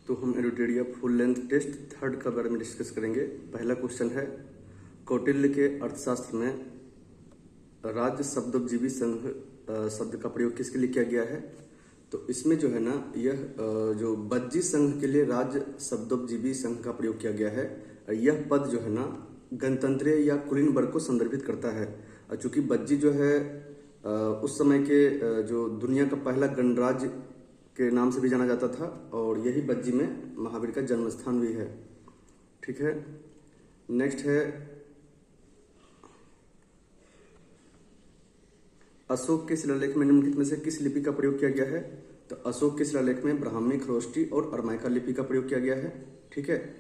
तो हम एडुटेरिया full length test third का बारे में डिस्कस करेंगे। पहला क्वेश्चन है, कौटिल्य के अर्थशास्त्र में राज्य शब्दोपजीवी संघ शब्द का प्रयोग किसके लिए किया गया है? तो इसमें जो है ना, यह जो बज्जी संघ के लिए राज्य शब्दोपजीवी संघ का प्रयोग किया गया है। यह पद जो है ना, गणतंत्रीय या कुलीन वर्ग को संदर्भित करता है। चूंकि बज्जी जो है उस समय के जो दुनिया का पहला गणराज्य के नाम से भी जाना जाता था, और यही बज्जी में महावीर का जन्म स्थान भी है। ठीक है, नेक्स्ट है, अशोक के शिलालेख में निम्नलिखित में से किस लिपि का प्रयोग किया गया है? तो अशोक के शिलालेख में ब्राह्मी, खरोष्टी और अरमाइका लिपि का प्रयोग किया गया है। ठीक है,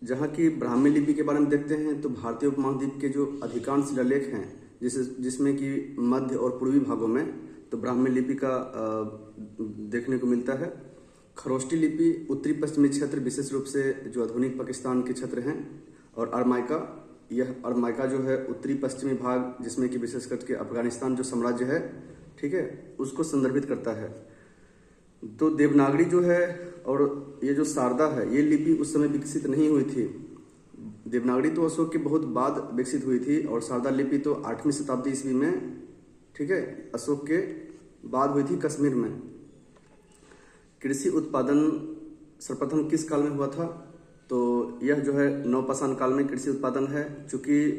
जहाँ की ब्राह्मी लिपि के बारे में देखते हैं तो भारतीय उपमहाद्वीप के जो अधिकांश शिलालेख हैं, जिसमें कि मध्य और पूर्वी भागों में तो ब्राह्मी लिपि का देखने को मिलता है। खरोष्टी लिपि उत्तरी पश्चिमी क्षेत्र, विशेष रूप से जो आधुनिक पाकिस्तान के क्षेत्र हैं, और अरमाइका जो है उत्तरी पश्चिमी भाग, जिसमें कि विशेष करके अफगानिस्तान जो साम्राज्य है, ठीक है, उसको संदर्भित करता है। तो देवनागरी जो है और ये जो शारदा है, ये लिपि उस समय विकसित नहीं हुई थी। देवनागरी तो अशोक के बहुत बाद विकसित हुई थी, और शारदा लिपि तो 8वीं शताब्दी ईस्वी में, ठीक है, अशोक के बाद हुई थी कश्मीर में। कृषि उत्पादन सर्वप्रथम किस काल में हुआ था? तो यह जो है नवपाषाण काल में कृषि उत्पादन है। चूंकि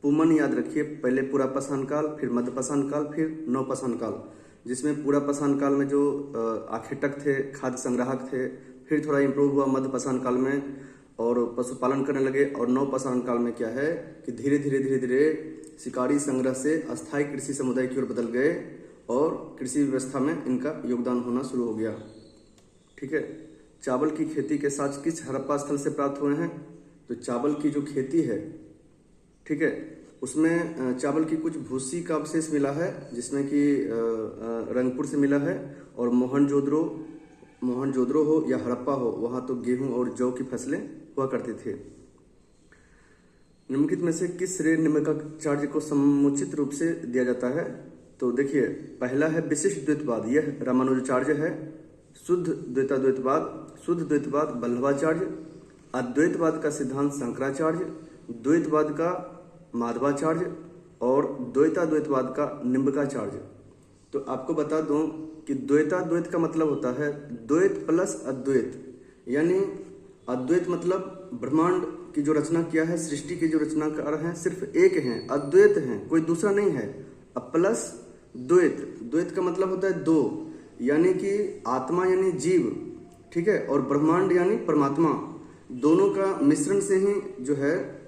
पुमन याद रखिए, पहले पुरापाषाण काल, फिर मध्यपाषाण काल, फिर नवपाषाण काल, जिसमें पुरापाषाण काल में जो आखेटक थे, खाद्य संग्राहक थे, फिर थोड़ा इम्प्रूव हुआ मध्यपाषाण काल में और पशुपालन करने लगे, और नवपाषाण काल में क्या है कि धीरे धीरे शिकारी संग्रह से अस्थायी कृषि समुदाय की ओर बदल गए, और कृषि व्यवस्था में इनका योगदान होना शुरू हो गया। ठीक है, चावल की खेती के साथ किस हड़प्पा स्थल से प्राप्त हुए हैं? तो चावल की जो खेती है, ठीक है, उसमें चावल की कुछ भूसी का अवशेष मिला है, जिसमें कि रंगपुर से मिला है, और मोहनजोदड़ो हो या हड़प्पा हो, वहाँ तो गेहूं और जौ की फसलें हुआ करती थी। निम्नलिखित में से किस श्रेय निम्नकाचार्य को समुचित रूप से दिया जाता है? तो देखिए, पहला है विशिष्ट द्वैतवाद, यह रामानुजाचार्य है। शुद्ध द्वैतवाद वल्लभाचार्य। अद्वैतवाद का सिद्धांत शंकराचार्य। द्वैतवाद का माधवाचार्य, और द्वैतवाद का निम्बकाचार्य। तो आपको बता दूं कि द्वैत का मतलब होता है द्वैत प्लस अद्वैत, यानी अद्वैत मतलब ब्रह्मांड की जो रचना किया है, सृष्टि की जो रचनाकार हैं, सिर्फ एक हैं, अद्वैत हैं, कोई दूसरा नहीं है। अब प्लस द्वैत का मतलब होता है दो, यानी कि आत्मा यानी जीव, ठीक है, और ब्रह्मांड यानी परमात्मा, दोनों का मिश्रण से ही जो है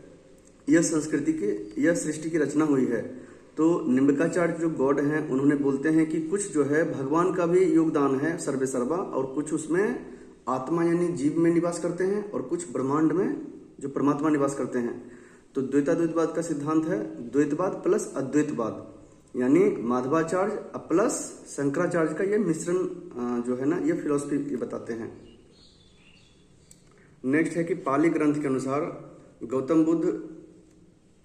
यह सृष्टि की रचना हुई है। तो निम्बकाचार्य जो गॉड हैं, उन्होंने बोलते हैं कि कुछ जो है भगवान का भी योगदान है सर्वे सर्वा, और कुछ उसमें आत्मा यानी जीव में निवास करते हैं, और कुछ ब्रह्मांड में जो परमात्मा निवास करते हैं। तो द्वैतवाद का सिद्धांत है द्वैतवाद प्लस अद्वैतवाद, यानी माधवाचार्य प्लस शंकराचार्य का ये मिश्रण जो है ना, ये फिलॉसफी ये बताते हैं। नेक्स्ट है कि पाली ग्रंथ के अनुसार गौतम बुद्ध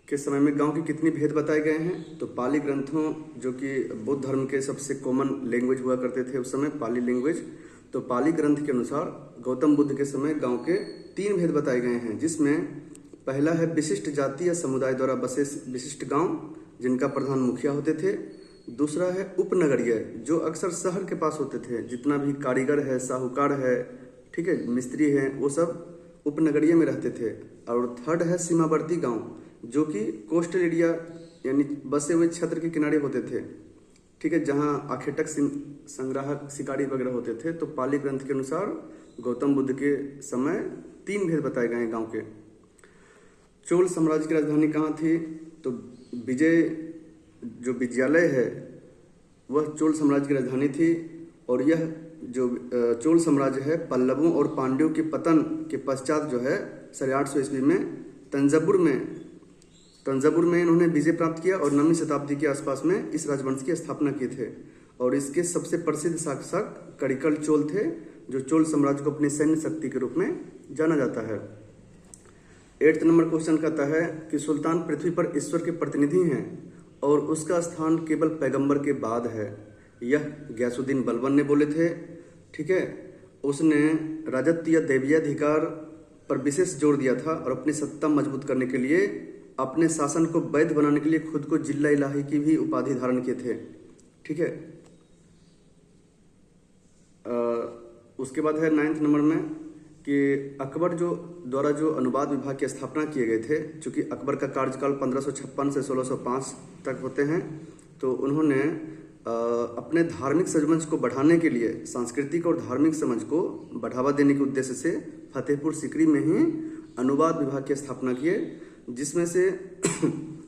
के समय में गांव के कितने भेद बताए गए हैं? तो पाली ग्रंथों, जो कि बौद्ध धर्म के सबसे कॉमन लैंग्वेज हुआ करते थे उस समय, पाली लैंग्वेज, तो पाली ग्रंथ के अनुसार गौतम बुद्ध के समय गांव के 3 भेद बताए गए हैं, जिसमें पहला है विशिष्ट जाति या समुदाय द्वारा बसे विशिष्ट गांव, जिनका प्रधान मुखिया होते थे। दूसरा है उपनगरीय, जो अक्सर शहर के पास होते थे, जितना भी कारीगर है, साहूकार है, ठीक है, मिस्त्री है, वो सब उपनगरीय में रहते थे। और थर्ड है सीमावर्ती गांव, जो कि कोस्टल एरिया यानी बसे हुए क्षेत्र के किनारे होते थे, ठीक है, जहां आखेटक संग्राहक शिकारी वगैरह होते थे। तो पाली ग्रंथ के अनुसार गौतम बुद्ध के समय 3 भेद बताए गए हैं गांव के। चोल साम्राज्य की राजधानी कहाँ थी? तो विजयालय है, वह चोल साम्राज्य की राजधानी थी, और यह जो चोल साम्राज्य है पल्लवों और पांड्यों के पतन के पश्चात जो है 850 ईस्वी में तंजावुर में इन्होंने विजय प्राप्त किया, और 9वीं शताब्दी के आसपास में इस राजवंश की स्थापना की थे। और इसके सबसे प्रसिद्ध शासक करिकल चोल थे, जो चोल साम्राज्य को अपनी सैन्य शक्ति के रूप में जाना जाता है। 8 नंबर क्वेश्चन कहता है कि सुल्तान पृथ्वी पर ईश्वर के प्रतिनिधि हैं, और उसका स्थान केवल पैगंबर के बाद है। यह गयासुद्दीन बलबन ने बोले थे, ठीक है। उसने राजत्व या दैवीयाधिकार पर विशेष जोर दिया था और अपनी सत्ता मजबूत करने के लिए अपने शासन को वैध बनाने के लिए खुद को जिल्ला इलाही की भी उपाधि धारण किए थे। ठीक है। उसके बाद है 9th नंबर में कि अकबर द्वारा जो अनुवाद विभाग की स्थापना किए गए थे, चूंकि अकबर का कार्यकाल 1556 से 1605 तक होते हैं, तो उन्होंने अपने धार्मिक समझ को बढ़ाने के लिए सांस्कृतिक और धार्मिक समझ को बढ़ावा देने के उद्देश्य से फतेहपुर सीकरी में ही अनुवाद विभाग की स्थापना किए, जिसमें से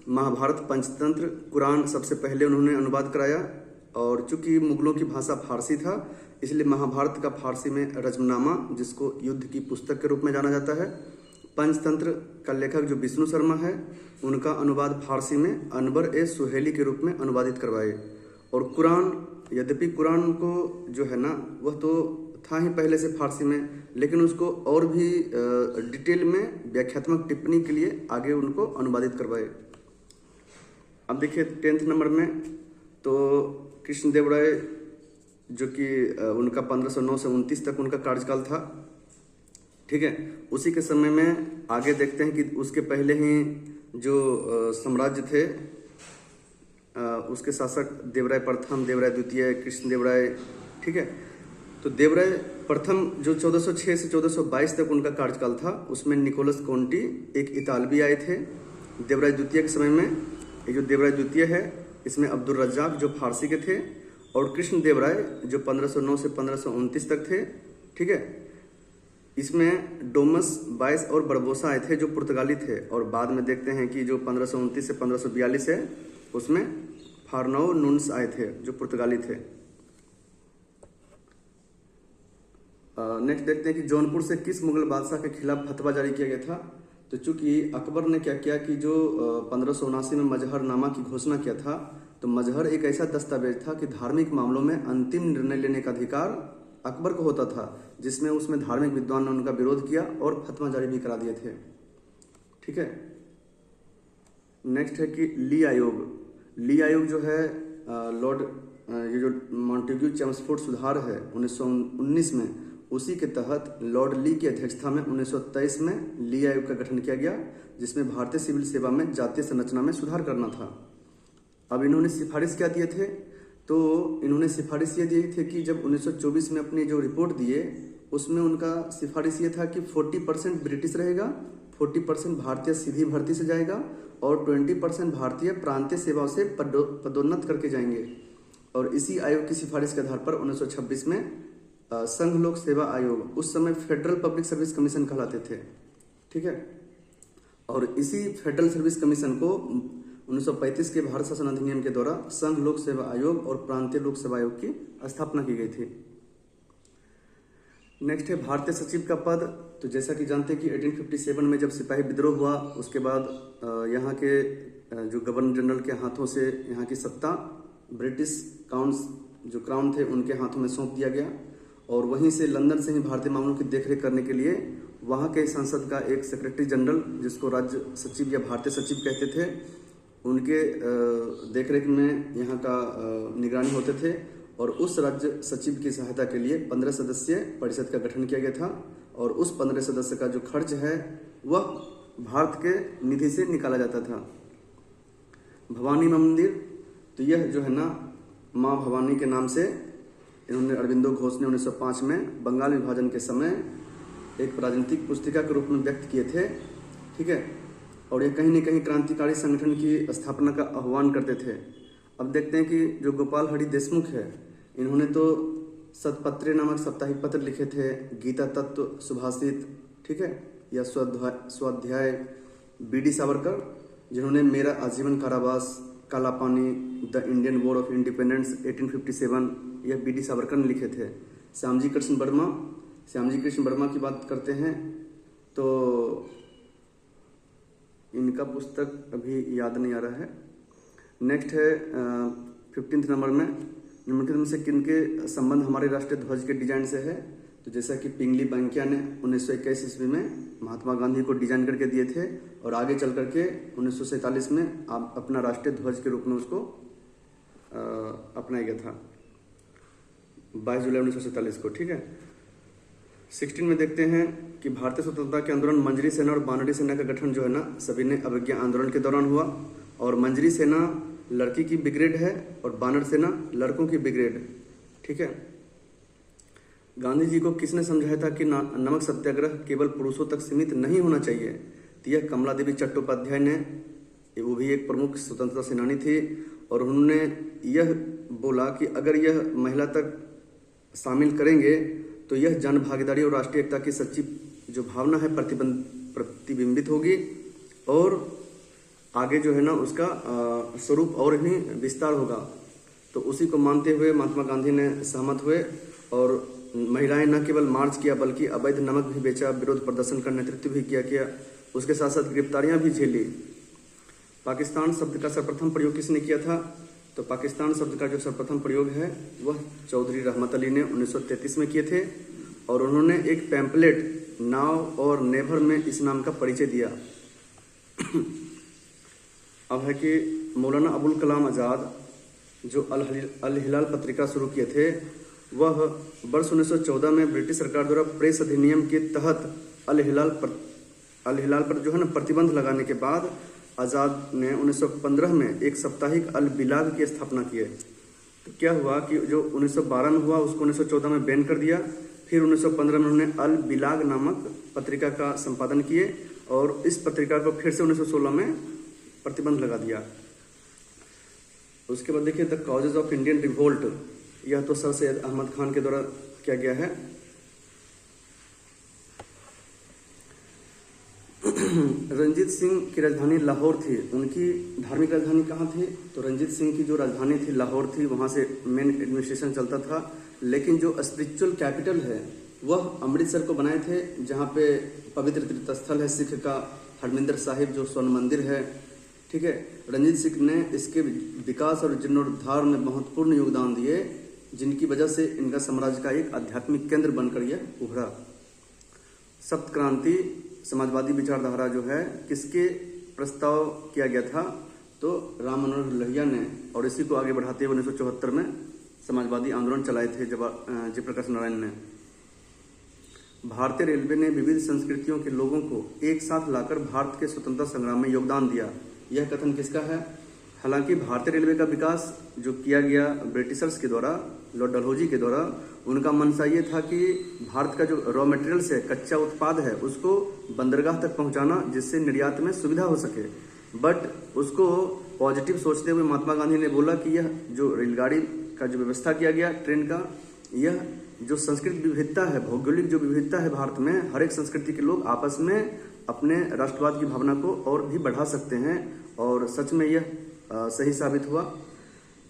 महाभारत, पंचतंत्र, कुरान सबसे पहले उन्होंने अनुवाद कराया। और चूंकि मुगलों की भाषा फारसी था, इसलिए महाभारत का फारसी में रजमनामा, जिसको युद्ध की पुस्तक के रूप में जाना जाता है। पंचतंत्र का लेखक जो विष्णु शर्मा है, उनका अनुवाद फारसी में अनवर ए सुहेली के रूप में अनुवादित करवाए। और कुरान, यद्यपि कुरान को जो है ना, वह तो था ही पहले से फारसी में, लेकिन उसको और भी डिटेल में व्याख्यात्मक टिप्पणी के लिए आगे उनको अनुवादित करवाए। अब देखिए 10th नंबर में तो कृष्णदेव राय, जो कि उनका 1509 से 29 तक उनका कार्यकाल था। ठीक है। उसी के समय में आगे देखते हैं कि उसके पहले ही जो साम्राज्य थे, उसके शासक देवराय प्रथम, देवराय द्वितीय, कृष्णदेव राय। ठीक है। तो देवराय प्रथम जो 1406 से 1422 तक उनका कार्यकाल था, उसमें निकोलस कोंटी एक इतालवी आए थे। देवराय द्वितीय के समय में ये जो देवराय द्वितीय है, इसमें अब्दुल रज्जाक जो फारसी के थे, और कृष्णदेव राय जो 1509 से 1529 तक थे। ठीक है। इसमें डोमस, बाइस और बरबोसा आए थे जो पुर्तगाली थे। और बाद में देखते हैं कि जो 1529 से 1542 है, उसमें फारनौ नून्स आए थे जो पुर्तगाली थे। नेक्स्ट देखते हैं कि जौनपुर से किस मुगल बादशाह के खिलाफ फतवा जारी किया गया था। तो चूंकि अकबर ने क्या किया कि जो 1579 में मजहरनामा की घोषणा किया था, तो मजहर एक ऐसा दस्तावेज था कि धार्मिक मामलों में अंतिम निर्णय लेने का अधिकार अकबर को होता था, जिसमें उसमें धार्मिक विद्वान ने उनका विरोध किया और फतवा जारी भी करा दिए थे। ठीक है। नेक्स्ट है कि ली आयोग जो है लॉर्ड, ये जो मॉन्टेग्यू चेम्सफोर्ड सुधार है 1919 में, उसी के तहत लॉर्ड ली की अध्यक्षता में 1923 में ली आयोग का गठन किया गया, जिसमें भारतीय सिविल सेवा में जातीय संरचना में सुधार करना था। अब इन्होंने सिफारिश क्या दिए थे, तो इन्होंने सिफारिश ये दी थी कि जब 1924 में अपनी जो रिपोर्ट दिए, उसमें उनका सिफारिश ये था कि 40% ब्रिटिश रहेगा, 40% भारतीय सीधी भर्ती से जाएगा और 20% भारतीय प्रांतीय सेवाओं से पदोन्नत करके जाएंगे। और इसी आयोग की सिफारिश के आधार पर 1926 में संघ लोक सेवा आयोग, उस समय फेडरल पब्लिक सर्विस कमीशन कहलाते थे। ठीक है। और इसी फेडरल सर्विस कमीशन को 1935 के भारत शासन अधिनियम के द्वारा संघ लोक सेवा आयोग और प्रांतीय लोक सेवा आयोग की स्थापना की गई थी। नेक्स्ट है भारतीय सचिव का पद। तो जैसा कि जानते हैं कि 1857 में जब सिपाही विद्रोह हुआ, उसके बाद यहाँ के जो गवर्नर जनरल के हाथों से यहाँ की सत्ता ब्रिटिश क्राउन थे उनके हाथों में सौंप दिया गया। और वहीं से लंदन से ही भारतीय मामलों की देखरेख करने के लिए वहाँ के संसद का एक सेक्रेटरी जनरल, जिसको राज्य सचिव या भारतीय सचिव कहते थे, उनके देखरेख में यहाँ का निगरानी होते थे। और उस राज्य सचिव की सहायता के लिए 15 सदस्यीय परिषद का गठन किया गया था। और उस 15 सदस्य का जो खर्च है वह भारत के निधि से निकाला जाता था। भवानी मंदिर, तो यह जो है ना माँ भवानी के नाम से इन्होंने अरविंदो घोष ने 1905 में बंगाल विभाजन के समय एक राजनीतिक पुस्तिका के रूप में व्यक्त किए थे। ठीक है। और ये कहीं न कहीं क्रांतिकारी संगठन की स्थापना का आह्वान करते थे। अब देखते हैं कि जो गोपाल हरि देशमुख है, इन्होंने तो सतपत्रे नामक साप्ताहिक पत्र लिखे थे, गीता तत्व, सुभाषित, ठीक है, या स्वाध्याय। बी.डी. सावरकर, जिन्होंने मेरा आजीवन कारावास, काला पानी, the Indian war of independence 1857, यह बी.डी. सावरकर ने लिखे थे। श्यामजी कृष्ण वर्मा की बात करते हैं तो इनका पुस्तक अभी याद नहीं आ रहा है। नेक्स्ट है 15th नंबर में, निम्नलिखित में से किनके संबंध हमारे राष्ट्रीय ध्वज के डिजाइन से है। तो जैसा कि पिंगली बैंकिया ने 1921 ईस्वी में महात्मा गांधी को डिजाइन करके दिए थे और आगे चल करके 1947 में आप अपना राष्ट्रीय ध्वज के रूप में उसको अपनाया गया था 22 जुलाई 1947 को। ठीक है। 16 में देखते हैं कि भारतीय स्वतंत्रता के आंदोलन मंजरी सेना और बानरी सेना का गठन जो है ना सभी ने अवज्ञा आंदोलन के दौरान हुआ। और मंजरी सेना लड़की की ब्रिगेड है और बानर सेना लड़कों की ब्रिगेड, ठीक है। गांधी जी को किसने समझाया था कि नमक सत्याग्रह केवल पुरुषों तक सीमित नहीं होना चाहिए? तो यह कमला देवी चट्टोपाध्याय ने, वो भी एक प्रमुख स्वतंत्रता सेनानी थी, और उन्होंने यह बोला कि अगर यह महिला तक शामिल करेंगे तो यह जन भागीदारी और राष्ट्रीय एकता की सच्ची जो भावना है प्रतिबिंबित होगी और आगे जो है ना उसका स्वरूप और ही विस्तार होगा। तो उसी को मानते हुए महात्मा गांधी ने सहमत हुए और महिलाएं न केवल मार्च किया बल्कि अवैध नमक भी बेचा, विरोध प्रदर्शन का नेतृत्व भी किया। उसके साथ साथ गिरफ्तारियां भी झेली। पाकिस्तान शब्द का सर्वप्रथम प्रयोग किसने किया था? तो पाकिस्तान शब्द का जो सर्वप्रथम प्रयोग है वह चौधरी रहमत अली ने 1933 में किए थे, और उन्होंने एक पैम्पलेट नाव और नेवर में इस नाम का परिचय दिया। अब है कि मौलाना अबुल कलाम आज़ाद जो अल हिलाल पत्रिका शुरू किए थे, वह वर्ष 1914 में ब्रिटिश सरकार द्वारा प्रेस अधिनियम के तहत अल हिलाल पर जो है ना प्रतिबंध लगाने के बाद आज़ाद ने 1915 में एक साप्ताहिक अल बिलाग की स्थापना की। तो क्या हुआ कि जो 1912 में हुआ उसको 1914 में बैन कर दिया। फिर 1915 में उन्होंने अल बिलाग नामक पत्रिका का संपादन किए और इस पत्रिका को फिर से 1916 में प्रतिबंध लगा दिया। उसके बाद देखिए the causes of Indian revolt, यह तो सर सैयद अहमद खान के द्वारा किया गया है। रंजीत सिंह की राजधानी लाहौर थी, उनकी धार्मिक राजधानी कहाँ थी? तो रंजीत सिंह की जो राजधानी थी लाहौर थी, वहाँ से मेन एडमिनिस्ट्रेशन चलता था। लेकिन जो स्पिरिचुअल कैपिटल है वह अमृतसर को बनाए थे, जहाँ पे पवित्र तीर्थस्थल है सिख का हरमिंदर साहिब जो स्वर्ण मंदिर है, ठीक है। रंजीत सिंह ने इसके विकास और जीर्णोद्धार में महत्वपूर्ण योगदान दिए, जिनकी वजह से इनका साम्राज्य का एक आध्यात्मिक केंद्र बनकर यह उभरा। सप्त क्रांति समाजवादी विचारधारा जो है किसके प्रस्ताव किया गया था? तो राम मनोहर लोहिया ने, और इसी को आगे बढ़ाते हुए 1974 में समाजवादी आंदोलन चलाए थे जयप्रकाश नारायण ने। भारतीय रेलवे ने विविध संस्कृतियों के लोगों को एक साथ लाकर भारत के स्वतंत्रता संग्राम में योगदान दिया, यह कथन किसका है? हालांकि भारतीय रेलवे का विकास जो किया गया ब्रिटिशर्स के द्वारा, लॉर्ड डलहौजी के द्वारा, उनका मनसा ये था कि भारत का जो रॉ मटेरियल्स है, कच्चा उत्पाद है, उसको बंदरगाह तक पहुंचाना जिससे निर्यात में सुविधा हो सके। बट उसको पॉजिटिव सोचते हुए महात्मा गांधी ने बोला कि यह जो रेलगाड़ी का जो व्यवस्था किया गया ट्रेन का, यह जो संस्कृत विविधता है, भौगोलिक जो विविधता है भारत में, हर एक संस्कृति के लोग आपस में अपने राष्ट्रवाद की भावना को और भी बढ़ा सकते हैं, और सच में यह सही साबित हुआ।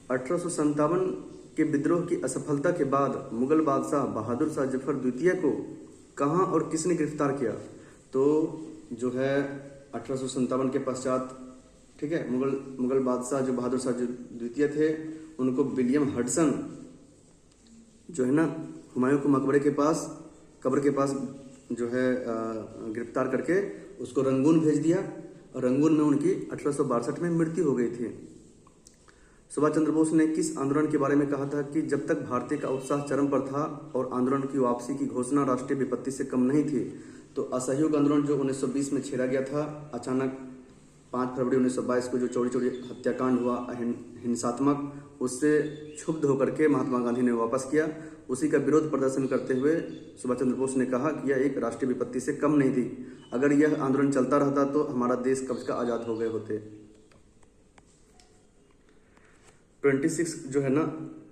1857 के विद्रोह की असफलता के बाद मुगल बादशाह बहादुर शाह जफर द्वितीय को कहाँ और किसने गिरफ्तार किया? तो जो है 1857 के पश्चात, ठीक है, मुगल बादशाह जो बहादुर शाह द्वितीय थे, उनको विलियम हडसन जो है ना हुमायूं के मकबरे के पास, कब्र के पास जो है गिरफ्तार करके उसको रंगून भेज दिया, और रंगून में उनकी 1862 में मृत्यु हो गई थी। सुभाष चंद्र बोस ने किस आंदोलन के बारे में कहा था कि जब तक भारतीय का उत्साह चरम पर था और आंदोलन की वापसी की घोषणा राष्ट्रीय विपत्ति से कम नहीं थी? तो असहयोग आंदोलन जो 1920 में छेड़ा गया था, अचानक 5 फरवरी 1922 को जो चौड़ी हत्याकांड हुआ हिंसात्मक, उससे क्षुब्ध होकर के महात्मा गांधी ने वापस किया। उसी का विरोध प्रदर्शन करते हुए सुभाष चंद्र बोस ने कहा कि यह एक राष्ट्रीय विपत्ति से कम नहीं थी, अगर यह आंदोलन चलता रहता तो हमारा देश कब का आजाद हो गए होते। 26 जो है ना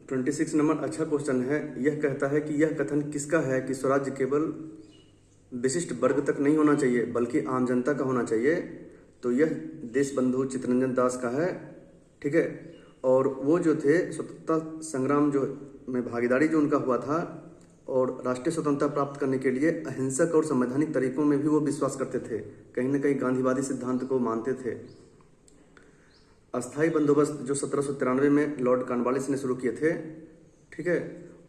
26 नंबर अच्छा क्वेश्चन है। यह कहता है कि यह कथन किसका है कि स्वराज्य केवल विशिष्ट वर्ग तक नहीं होना चाहिए बल्कि आम जनता का होना चाहिए? तो यह देश बंधु चित्तरंजन दास का है, ठीक है। और वो जो थे स्वतंत्रता संग्राम जो में भागीदारी जो उनका हुआ था, और राष्ट्रीय स्वतंत्रता प्राप्त करने के लिए अहिंसक और संवैधानिक तरीकों में भी वो विश्वास करते थे, कहीं ना कहीं गांधीवादी सिद्धांत को मानते थे। अस्थायी बंदोबस्त जो 1793 में लॉर्ड कॉर्नवालिस ने शुरू किए थे, ठीक है,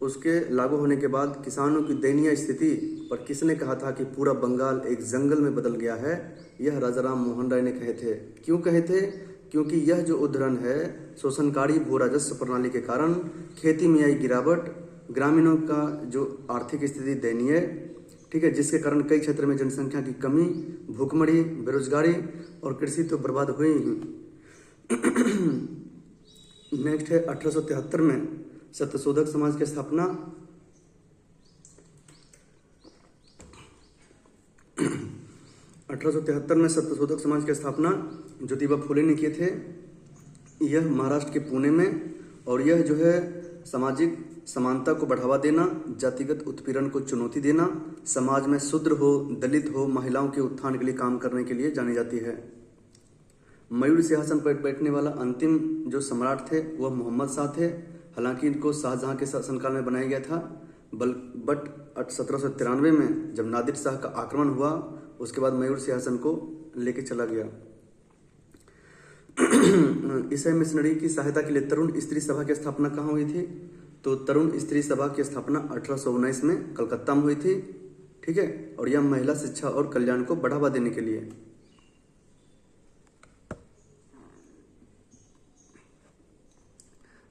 उसके लागू होने के बाद किसानों की दयनीय स्थिति पर किसने कहा था कि पूरा बंगाल एक जंगल में बदल गया है? यह राजा राम मोहन राय ने कहे थे। क्यों कहे थे? क्योंकि यह जो उद्धरण है, शोषणकारी भू राजस्व प्रणाली के कारण खेती में आई गिरावट, ग्रामीणों का जो आर्थिक स्थिति दयनीय, ठीक है, जिसके कारण कई क्षेत्र में जनसंख्या की कमी, भूखमरी, बेरोजगारी और कृषि तो बर्बाद हुई ही। नेक्स्ट है 1873 में सत्यशोधक समाज की स्थापना। 1873 में सत्यशोधक समाज की स्थापना ज्योतिबा फुले ने किए थे। यह महाराष्ट्र के पुणे में, और यह जो है सामाजिक समानता को बढ़ावा देना, जातिगत उत्पीड़न को चुनौती देना, समाज में शूद्र हो, दलित हो, महिलाओं के उत्थान के लिए काम करने के लिए जानी जाती है। मयूर सिंहासन पर बैठने वाला अंतिम जो सम्राट थे वह मोहम्मद शाह थे। हालांकि इनको शाहजहां के शासनकाल में बनाया गया था, बट 1793 में जब नादिर शाह का आक्रमण हुआ उसके बाद मयूर सिंहासन को लेके चला गया। ईसाई मिशनरी की सहायता के लिए तरुण स्त्री सभा की स्थापना कहाँ हुई थी? तो तरुण स्त्री सभा की स्थापना 1819 में कलकत्ता में हुई थी। ठीक है, और यह महिला शिक्षा और कल्याण को बढ़ावा देने के लिए।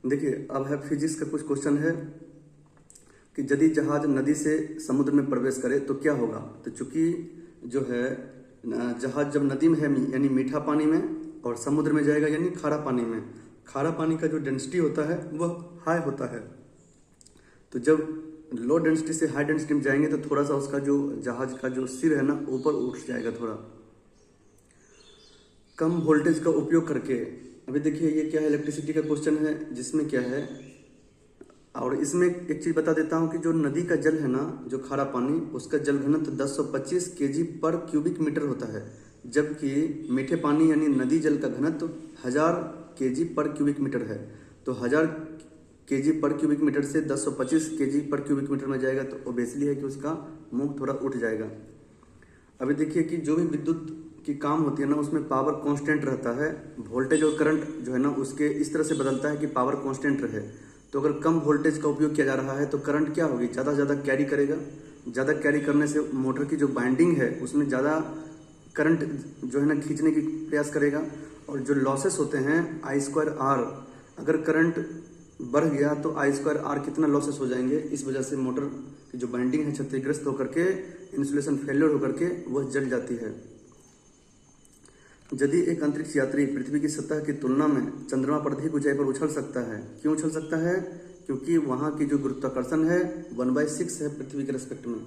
देखिए, अब है फिजिक्स का कुछ क्वेश्चन है कि यदि जहाज नदी से समुद्र में प्रवेश करे तो क्या होगा? तो चूंकि जो है जहाज जब नदी में है यानी मीठा पानी में, और समुद्र में जाएगा यानी खारा पानी में, खारा पानी का जो डेंसिटी होता है वह हाई होता है। तो जब लो डेंसिटी से हाई डेंसिटी में जाएंगे तो थोड़ा सा उसका जो जहाज का जो सिर है ना ऊपर उठ जाएगा थोड़ा। कम वोल्टेज का उपयोग करके, अभी देखिए ये क्या है, इलेक्ट्रिसिटी का क्वेश्चन है जिसमें क्या है, और इसमें एक चीज बता देता हूँ कि जो नदी का जल है ना, जो खारा पानी, उसका जल घनत्व 1025 kg पर क्यूबिक मीटर होता है, जबकि मीठे पानी यानी नदी जल का घनत्व 1000 kg पर क्यूबिक मीटर है। तो 1000 kg पर क्यूबिक मीटर से 1025 kg पर क्यूबिक मीटर में जाएगा तो ओबेसली है कि उसका मुंह थोड़ा उठ जाएगा। अभी देखिए कि जो भी विद्युत की काम होती है ना उसमें पावर कांस्टेंट रहता है, वोल्टेज और करंट जो है ना उसके इस तरह से बदलता है कि पावर कांस्टेंट रहे। तो अगर कम वोल्टेज का उपयोग किया जा रहा है तो करंट क्या होगी, ज़्यादा से ज़्यादा कैरी करेगा। ज़्यादा कैरी करने से मोटर की जो बाइंडिंग है उसमें ज़्यादा करंट जो है ना खींचने की प्रयास करेगा, और जो लॉसेस होते हैं I²R, अगर करंट बढ़ गया तो I²R कितना लॉसेस हो जाएंगे। इस वजह से मोटर की जो बाइंडिंग है क्षतिग्रस्त होकर के, इंसुलेशन फेलियर होकर के वह जल जाती है। यदि एक अंतरिक्ष यात्री पृथ्वी की सतह की तुलना में चंद्रमा पर अधिक ऊंचाई पर उछल सकता है, क्यों उछल सकता है? क्योंकि वहां की जो गुरुत्वाकर्षण है 1/6 है पृथ्वी के रेस्पेक्ट में।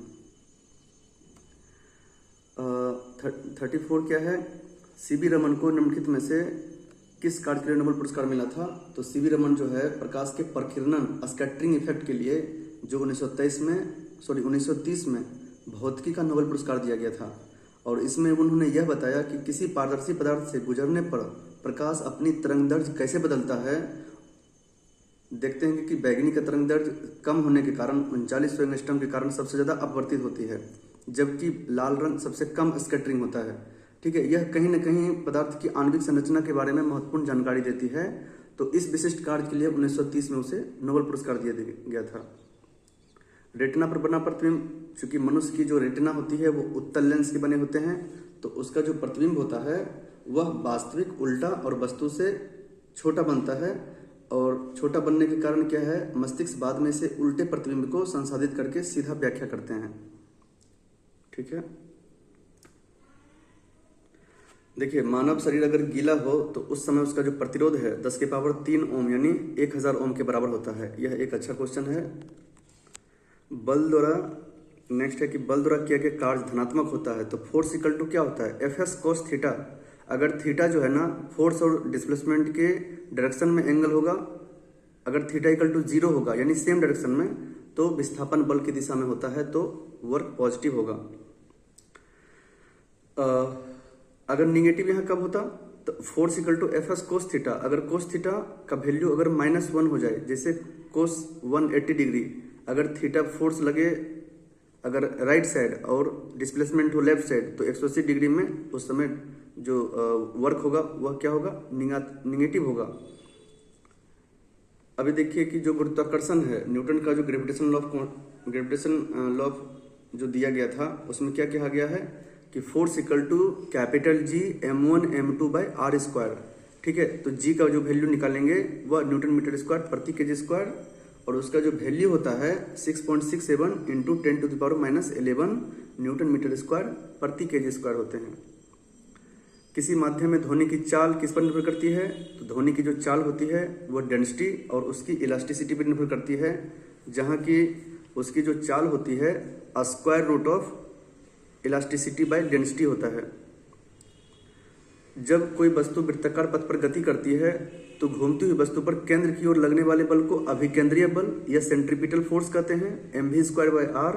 34 क्या है, सीवी रमन को निम्नलिखित में से किस कार्य के लिए नोबेल पुरस्कार मिला था? तो सीवी रमन जो है प्रकाश के प्रकीर्णन स्कैटरिंग इफेक्ट के लिए जो 1930 में भौतिकी का नोबेल पुरस्कार दिया गया था, और इसमें उन्होंने यह बताया कि किसी पारदर्शी पदार्थ से गुजरने पर प्रकाश अपनी तरंगदैर्घ्य कैसे बदलता है। देखते हैं कि बैगनी का तरंगदैर्घ्य कम होने के कारण 39 एंगस्ट्रॉम के कारण सबसे ज़्यादा अपवर्तित होती है, जबकि लाल रंग सबसे कम स्कैटरिंग होता है। ठीक है, यह कहीं न कहीं पदार्थ की आणविक संरचना के बारे में महत्वपूर्ण जानकारी देती है। तो इस विशिष्ट कार्य के लिए 1930 में उसे नोबेल पुरस्कार दिया गया था। रेटिना पर बना प्रतिबिंब, चूंकि मनुष्य की जो रेटिना होती है वो उत्तल लेंस के बने होते हैं, तो उसका जो प्रतिबिंब होता है वह वास्तविक उल्टा और वस्तु से छोटा बनता है, और छोटा बनने के कारण क्या है, मस्तिष्क बाद में से उल्टे प्रतिबिंब को संसाधित करके सीधा व्याख्या करते हैं। ठीक है, देखिए मानव शरीर अगर गीला हो तो उस समय उसका जो प्रतिरोध है 10⁻³ ओम यानी 1000 ओम के बराबर होता है। यह एक अच्छा क्वेश्चन है। बल द्वारा, नेक्स्ट है कि बल द्वारा किया गया कार्य धनात्मक होता है तो फोर्स इक्वल टू क्या होता है, Fs cos थीटा। अगर थीटा जो है ना फोर्स और डिस्प्लेसमेंट के डायरेक्शन में एंगल होगा, अगर थीटा इक्वल टू 0 होगा यानी सेम डायरेक्शन में, तो विस्थापन बल की दिशा में होता है, तो वर्क पॉजिटिव होगा। अगर निगेटिव यहाँ कब होता, तो force equal to Fs cos theta. अगर cos थीटा का वैल्यू अगर -1 हो जाए, जैसे cos 180 डिग्री, अगर थीटा फोर्स लगे अगर राइट साइड और डिस्प्लेसमेंट हो लेफ्ट साइड, तो 180 डिग्री में उस समय जो वर्क होगा वह क्या होगा, निगेटिव होगा। अभी देखिए कि जो गुरुत्वाकर्षण है, न्यूटन का जो ग्रेविटेशन लॉ जो दिया गया था उसमें क्या कहा गया है कि force equal to G m1 m2/r²। ठीक है, तो G का जो वैल्यू निकालेंगे वह न्यूटन मीटर स्क्वायर प्रति kg स्क्वायर, और उसका जो वैल्यू होता है 6.67 इंटू 10⁻⁻11 न्यूटन मीटर स्क्वायर प्रति केजी स्क्वायर होते हैं। किसी माध्यम में ध्वनि की चाल किस पर निर्भर करती है? तो ध्वनि की जो चाल होती है वह डेंसिटी और उसकी इलास्टिसिटी पर निर्भर करती है, जहाँ की उसकी जो चाल होती है square root of elasticity by density होता है। जब कोई वस्तु वृत्ताकार पथ पर गति करती है तो घूमती हुई वस्तु पर केंद्र की ओर लगने वाले बल को अभिकेंद्रीय बल या सेंट्रीपिटल फोर्स कहते हैं, mv²/r।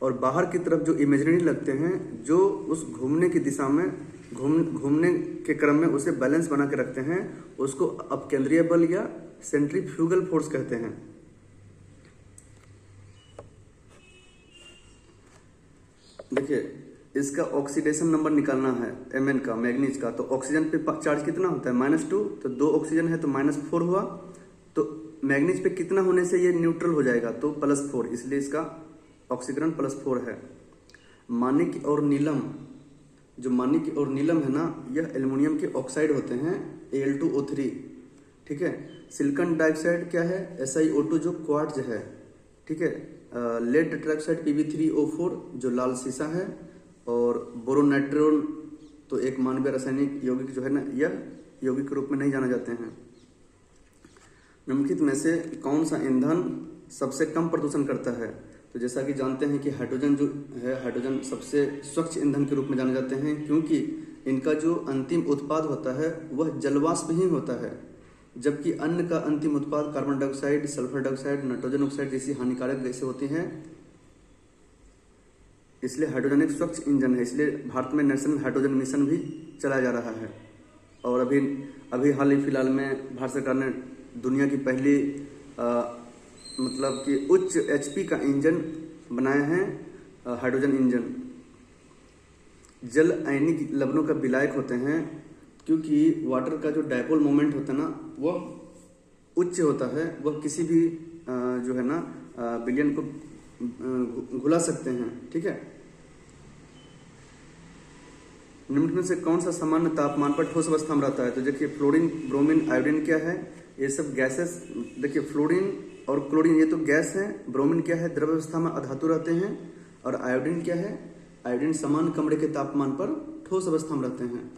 और बाहर की तरफ जो इमेजिनरी लगते हैं, जो उस घूमने की दिशा में घूमने के क्रम में उसे बैलेंस बना के रखते हैं, उसको अपकेंद्रीय बल या सेंट्रीफ्यूगल फोर्स कहते हैं। देखिए, इसका ऑक्सीडेशन नंबर निकालना है Mn का, मैग्नीज का। तो ऑक्सीजन पे चार्ज कितना होता है? -2। तो 2 ऑक्सीजन है तो -4 हुआ। तो मैग्नीज पे कितना होने से ये न्यूट्रल हो जाएगा? तो +4, इसलिए इसका ऑक्सीकरण +4 है। मानिक और नीलम, जो मानिक और नीलम है ना, यह एल्युमिनियम के ऑक्साइड होते हैं, Al2O3। ठीक है। सिलिकॉन डाइऑक्साइड क्या है? SiO2 जो क्वार्ट्ज है। ठीक है। लेड टेट्राऑक्साइड Pb3O4 जो लाल सीसा है। और बोरोनाइट्रोन तो एक मानवीय रासायनिक यौगिक जो है ना, यह यौगिक के रूप में नहीं जाना जाते हैं। निम्नलिखित में से कौन सा ईंधन सबसे कम प्रदूषण करता है? तो जैसा कि जानते हैं कि हाइड्रोजन जो है, हाइड्रोजन सबसे स्वच्छ ईंधन के रूप में जाने जाते हैं, क्योंकि इनका जो अंतिम उत्पाद होता है वह जलवाष्प ही होता है, जबकि अन्य का अंतिम उत्पाद carbon dioxide, sulphur dioxide, nitrogen oxide जैसी हानिकारक गैसें होती हैं। इसलिए हाइड्रोजन एक स्वच्छ इंजन है। इसलिए भारत में नेशनल हाइड्रोजन मिशन भी चलाया जा रहा है। और अभी हाल ही फिलहाल में भारत सरकार ने दुनिया की पहली मतलब कि उच्च HP का इंजन बनाया है, हाइड्रोजन इंजन। जल आयनिक लवणों का विलायक होते हैं, क्योंकि वाटर का जो डायपोल मोमेंट होता है ना, वह उच्च होता है। वह किसी भी जो है ना विलयन को घुला सकते हैं। ठीक है। निम्न में से कौन सा सामान्य तापमान पर ठोस अवस्था में रहता है? तो देखिए, फ्लोरीन, ब्रोमीन, आयोडीन क्या है? ये सब गैसेस। देखिए, फ्लोरीन और क्लोरीन ये तो गैस है। ब्रोमीन क्या है? द्रव अवस्था में अधातु रहते हैं। और आयोडीन क्या है? आयोडीन समान कमरे के तापमान पर ठोस अवस्था में रहते हैं।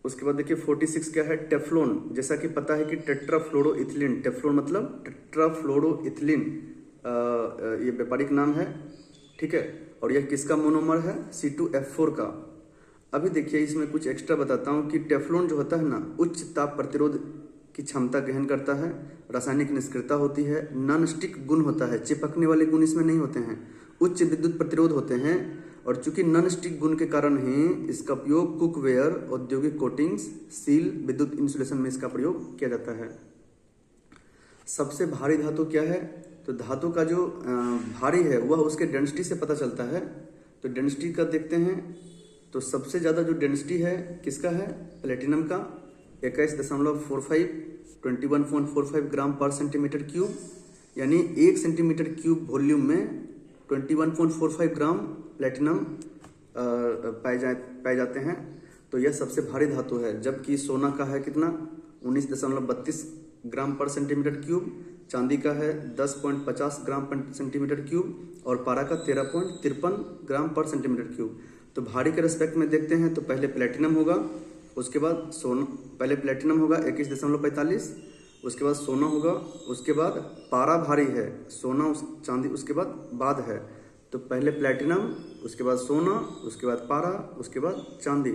उसके बाद देखिए 46 क्या है? टेफ्लॉन। जैसा कि पता है कि टेट्राफ्लोरोइथिलीन, टेफ्लॉन मतलब टेट्राफ्लोरोइथिलीन, ये व्यापारिक नाम है। ठीक है। और यह किसका मोनोमर है? C2F4 का। अभी देखिए, इसमें कुछ एक्स्ट्रा बताता हूँ कि टेफ्लॉन जो होता है ना, उच्च ताप प्रतिरोध की क्षमता ग्रहण करता है, रासायनिक निष्क्रियता होती है, नॉन स्टिक गुण होता है, चिपकने वाले गुण इसमें नहीं होते हैं, उच्च विद्युत प्रतिरोध होते हैं। और चूंकि नॉन स्टिक गुण के कारण ही इसका उपयोग कुकवेयर, औद्योगिक कोटिंग्स, सील, विद्युत इंसुलेशन में इसका प्रयोग किया जाता है। सबसे भारी धातु क्या है? तो धातु का जो भारी है वह उसके डेंसिटी से पता चलता है। तो डेंसिटी का देखते हैं, तो सबसे ज़्यादा जो डेंसिटी है किसका है? प्लेटिनम का, 21.45 21.45 ग्राम पर सेंटीमीटर क्यूब, यानी 1 सेंटीमीटर क्यूब वॉल्यूम में 21.45 ग्राम प्लेटिनम पाए जाते हैं। तो यह सबसे भारी धातु है। जबकि सोना का है कितना? 19.32 ग्राम पर सेंटीमीटर क्यूब, चांदी का है 10.50 ग्राम पर सेंटीमीटर क्यूब और पारा का 13.53 ग्राम पर सेंटीमीटर क्यूब। तो भारी के रेस्पेक्ट में देखते हैं तो पहले प्लेटिनम होगा, उसके बाद सोना। पहले प्लेटिनम होगा 21.45, उसके बाद सोना होगा, उसके बाद पारा भारी है, सोना चांदी उसके बाद है। तो पहले प्लेटिनम, उसके बाद सोना, उसके बाद पारा, उसके बाद चांदी।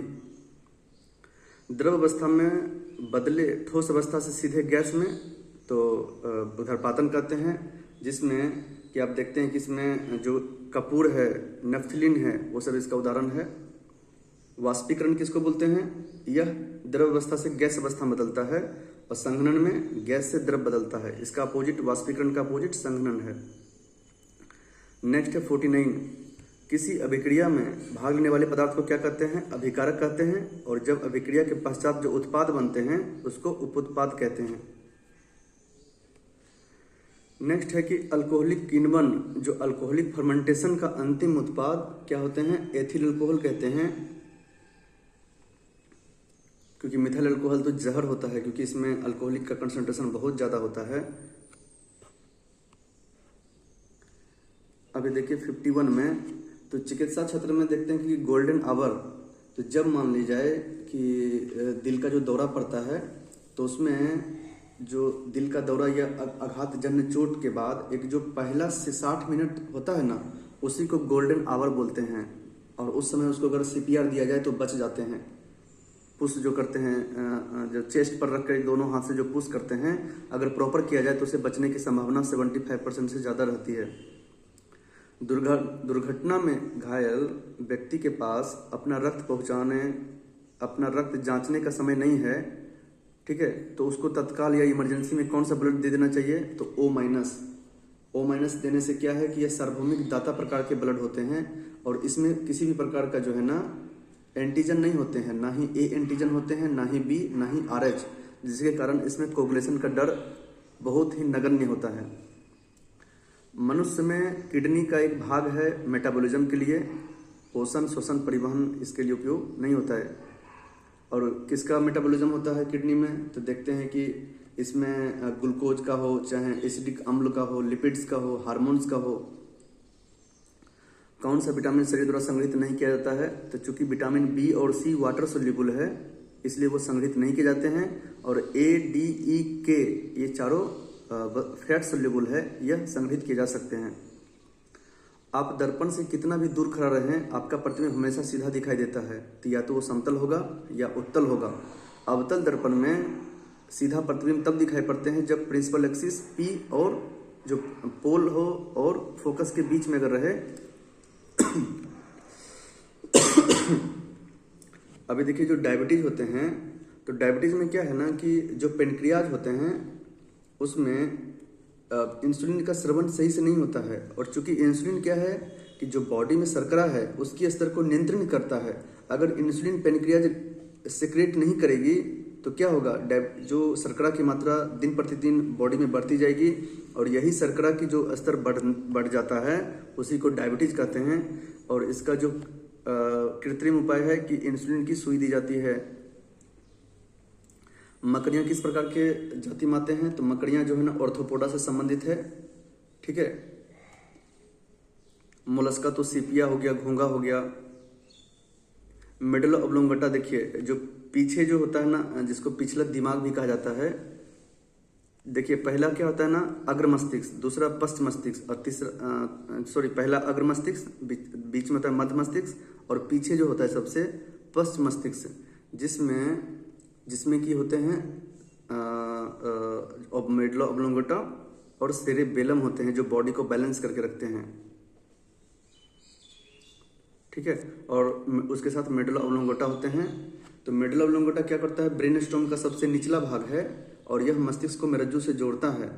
द्रव अवस्था में बदले ठोस अवस्था से सीधे गैस में तो उधर्पातन कहते हैं, जिसमें कि आप देखते हैं कि इसमें जो कपूर है, नेफ्थलीन है, वो सब इसका उदाहरण है। वाष्पीकरण किसको बोलते हैं? यह द्रव अवस्था से गैस अवस्था में बदलता है और संघनन में गैस से द्रव बदलता है। इसका अपोजिट, वाष्पीकरण का अपोजिट संघनन है। नेक्स्ट है 49। किसी अभिक्रिया में भाग लेने वाले पदार्थ को क्या कहते हैं? अभिकारक कहते हैं। और जब अभिक्रिया के पश्चात जो उत्पाद बनते हैं उसको उपउत्पाद कहते हैं। नेक्स्ट है कि अल्कोहलिक किण्वन, जो अल्कोहलिक फर्मेंटेशन का अंतिम उत्पाद क्या होते हैं? एथिल अल्कोहल कहते हैं। क्योंकि मिथाइल अल्कोहल तो जहर होता है, क्योंकि इसमें अल्कोहलिक का कंसंट्रेशन बहुत ज़्यादा होता है। अभी देखिए 51 में, तो चिकित्सा क्षेत्र में देखते हैं कि गोल्डन आवर, तो जब मान ली जाए कि दिल का जो दौरा पड़ता है, तो उसमें जो दिल का दौरा या आघात जन्य चोट के बाद एक जो पहला से 60 मिनट होता है ना, उसी को गोल्डन आवर बोलते हैं। और उस समय उसको अगर CPR दिया जाए तो बच जाते हैं। पुश जो करते हैं, जो चेस्ट पर रख कर दोनों हाथ से जो पुश करते हैं, अगर प्रॉपर किया जाए तो उसे बचने की संभावना 75% से ज़्यादा रहती है। दुर्घटना में घायल व्यक्ति के पास अपना रक्त जांचने का समय नहीं है, ठीक है, तो उसको तत्काल या इमरजेंसी में कौन सा ब्लड दे देना चाहिए? तो O- देने से क्या है कि यह सार्वभौमिक दाता प्रकार के ब्लड होते हैं, और इसमें किसी भी प्रकार का जो है ना एंटीजन नहीं होते हैं, ना ही A एंटीजन होते हैं, ना ही B, ना ही RH, जिसके कारण इसमें कोगुलेशन का डर बहुत ही नगण्य होता है। मनुष्य में किडनी का एक भाग है मेटाबॉलिज्म के लिए, पोषण, श्वसन, परिवहन इसके लिए उपयोग नहीं होता है। और किसका मेटाबॉलिज्म होता है किडनी में? तो देखते हैं कि इसमें ग्लूकोज का हो, चाहे एसिडिक अम्ल का हो, लिपिड्स का हो, हार्मोन्स का हो। कौन सा विटामिन शरीर द्वारा संग्रहित नहीं किया जाता है? तो चूंकि विटामिन B और C वाटर सोल्यूबल है, इसलिए वो संग्रहित नहीं किए जाते हैं। और A, D, E, K ये चारों फैट सोल्यूबल है, यह संग्रहित किए जा सकते हैं। आप दर्पण से कितना भी दूर खड़ा रहें, आपका प्रतिबिंब हमेशा सीधा दिखाई देता है, तो या तो वो समतल होगा या उत्तल होगा। अवतल दर्पण में सीधा प्रतिबिंब तब दिखाई पड़ते हैं जब प्रिंसिपल एक्सिस P और जो पोल हो और फोकस के बीच में अगर रहे। अभी देखिए जो डायबिटीज होते हैं, तो डायबिटीज में क्या है ना कि जो पेनक्रियाज होते हैं उसमें इंसुलिन का स्रवण सही से नहीं होता है। और चूंकि इंसुलिन क्या है कि जो बॉडी में शर्करा है उसकी स्तर को नियंत्रित करता है। अगर इंसुलिन पेनक्रियाज सिक्रेट नहीं करेगी तो क्या होगा? जो शर्करा की मात्रा दिन प्रतिदिन बॉडी में बढ़ती जाएगी, और यही शर्करा की जो स्तर बढ़ जाता है उसी को डायबिटीज कहते हैं। और इसका जो कृत्रिम उपाय है कि इंसुलिन की सुई दी जाती है। मकड़ियाँ किस प्रकार के जाति में आते हैं? तो मकड़ियाँ जो है ना ऑर्थोपोडा से संबंधित है, ठीक है। मोलस्का तो सीपिया हो गया, घोंगा हो गया। मेडुला ऑब्लोंगेटा देखिए, जो पीछे जो होता है ना, जिसको पिछला दिमाग भी कहा जाता है। देखिए पहला क्या होता है ना, अग्र मस्तिष्क, दूसरा पश्च मस्तिष्क, और तीसरा पहला अग्र मस्तिष्क, बीच में होता है मध्य मस्तिष्क, और पीछे जो होता है सबसे पश्च मस्तिष्क, जिसमें कि होते हैं मेडुला ऑब्लोंगेटा और सेरेबेलम होते हैं, जो बॉडी को बैलेंस करके रखते हैं, ठीक है। और उसके साथ मेडुला ऑब्लोंगेटा होते हैं। तो मेडुला ऑब्लोंगेटा क्या करता है? ब्रेन स्टॉर्म का सबसे निचला भाग है, और यह मस्तिष्क को मेरुज्जु से जोड़ता है।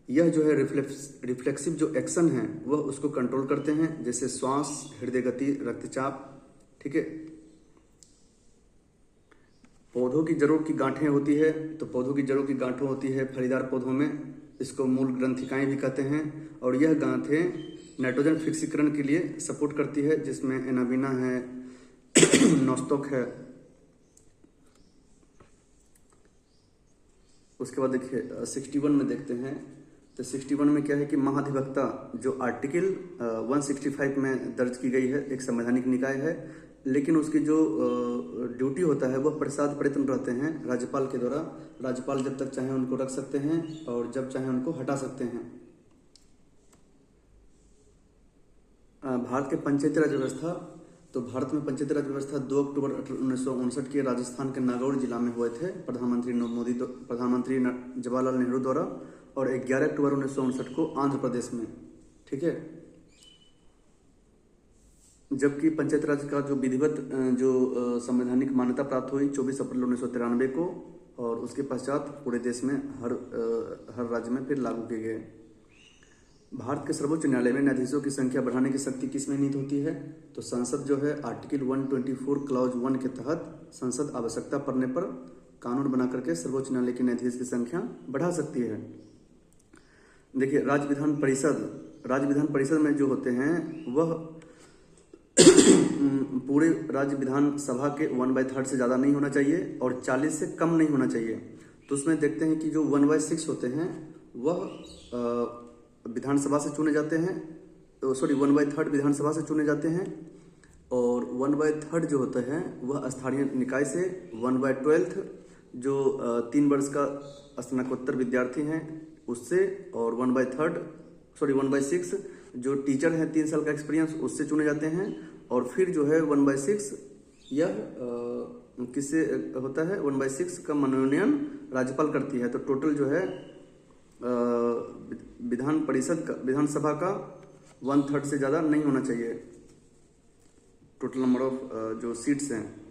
यह जो है रिफ्लेक्सिव जो एक्शन है वह उसको कंट्रोल करते हैं, जैसे श्वास, हृदय गति, रक्तचाप, ठीक है। पौधों की जड़ों की गांठें होती है, तो पौधों की जड़ों की गांठें होती है फलीदार पौधों में, इसको मूल ग्रंथिकाएं भी कहते हैं। और यह गांठें नाइट्रोजन फिक्सीकरण के लिए सपोर्ट करती है, जिसमें एनाबिना है, नोस्टोक है। उसके बाद देखिए 61 में देखते हैं। तो 61 में क्या है कि महाधिवक्ता जो आर्टिकल 165 में दर्ज की गई है, एक संवैधानिक निकाय है, लेकिन उसकी जो ड्यूटी होता है वह प्रसाद प्रयत्न रहते हैं राज्यपाल के द्वारा। राज्यपाल जब तक चाहे उनको रख सकते हैं और जब चाहे उनको हटा सकते हैं। भारत के पंचायती राज व्यवस्था, तो भारत में पंचायती राज व्यवस्था 2 अक्टूबर 1959 के राजस्थान के नागौर जिला में हुए थे प्रधानमंत्री जवाहरलाल नेहरू द्वारा, और 11 अक्टूबर 1959 को आंध्र प्रदेश में, ठीक है। जबकि पंचायत राज का जो विधिवत जो संवैधानिक मान्यता प्राप्त हुई 24 अप्रैल 1993 को, और उसके पश्चात पूरे देश में हर राज्य में फिर लागू किए गए। भारत के सर्वोच्च न्यायालय में न्यायाधीशों की संख्या बढ़ाने की शक्ति किसमें निहित होती है? तो संसद जो है आर्टिकल 124 क्लॉज 1 के तहत संसद आवश्यकता पड़ने पर कानून बना करके सर्वोच्च न्यायालय के न्यायाधीश की संख्या बढ़ा सकती है। देखिए राज्य विधान परिषद में जो होते हैं वह पूरे राज्य विधानसभा के 1/3 से ज़्यादा नहीं होना चाहिए और 40 से कम नहीं होना चाहिए। तो उसमें देखते हैं कि जो 1/6 होते हैं वह विधानसभा से चुने जाते हैं, तो सॉरी 1/3 विधानसभा से चुने जाते हैं और 1/3 जो होता है वह स्थानीय निकाय से, 1/12 जो 3 वर्ष का स्नातकोत्तर विद्यार्थी हैं उससे, और 1/6 जो टीचर हैं 3 साल का एक्सपीरियंस उससे चुने जाते हैं। और फिर जो है 1/6 यह किससे होता है, 1/6 का मनोनयन राज्यपाल करती है। तो टोटल जो है विधानसभा का 1/3 से ज़्यादा नहीं होना चाहिए टोटल नंबर ऑफ जो सीट्स हैं।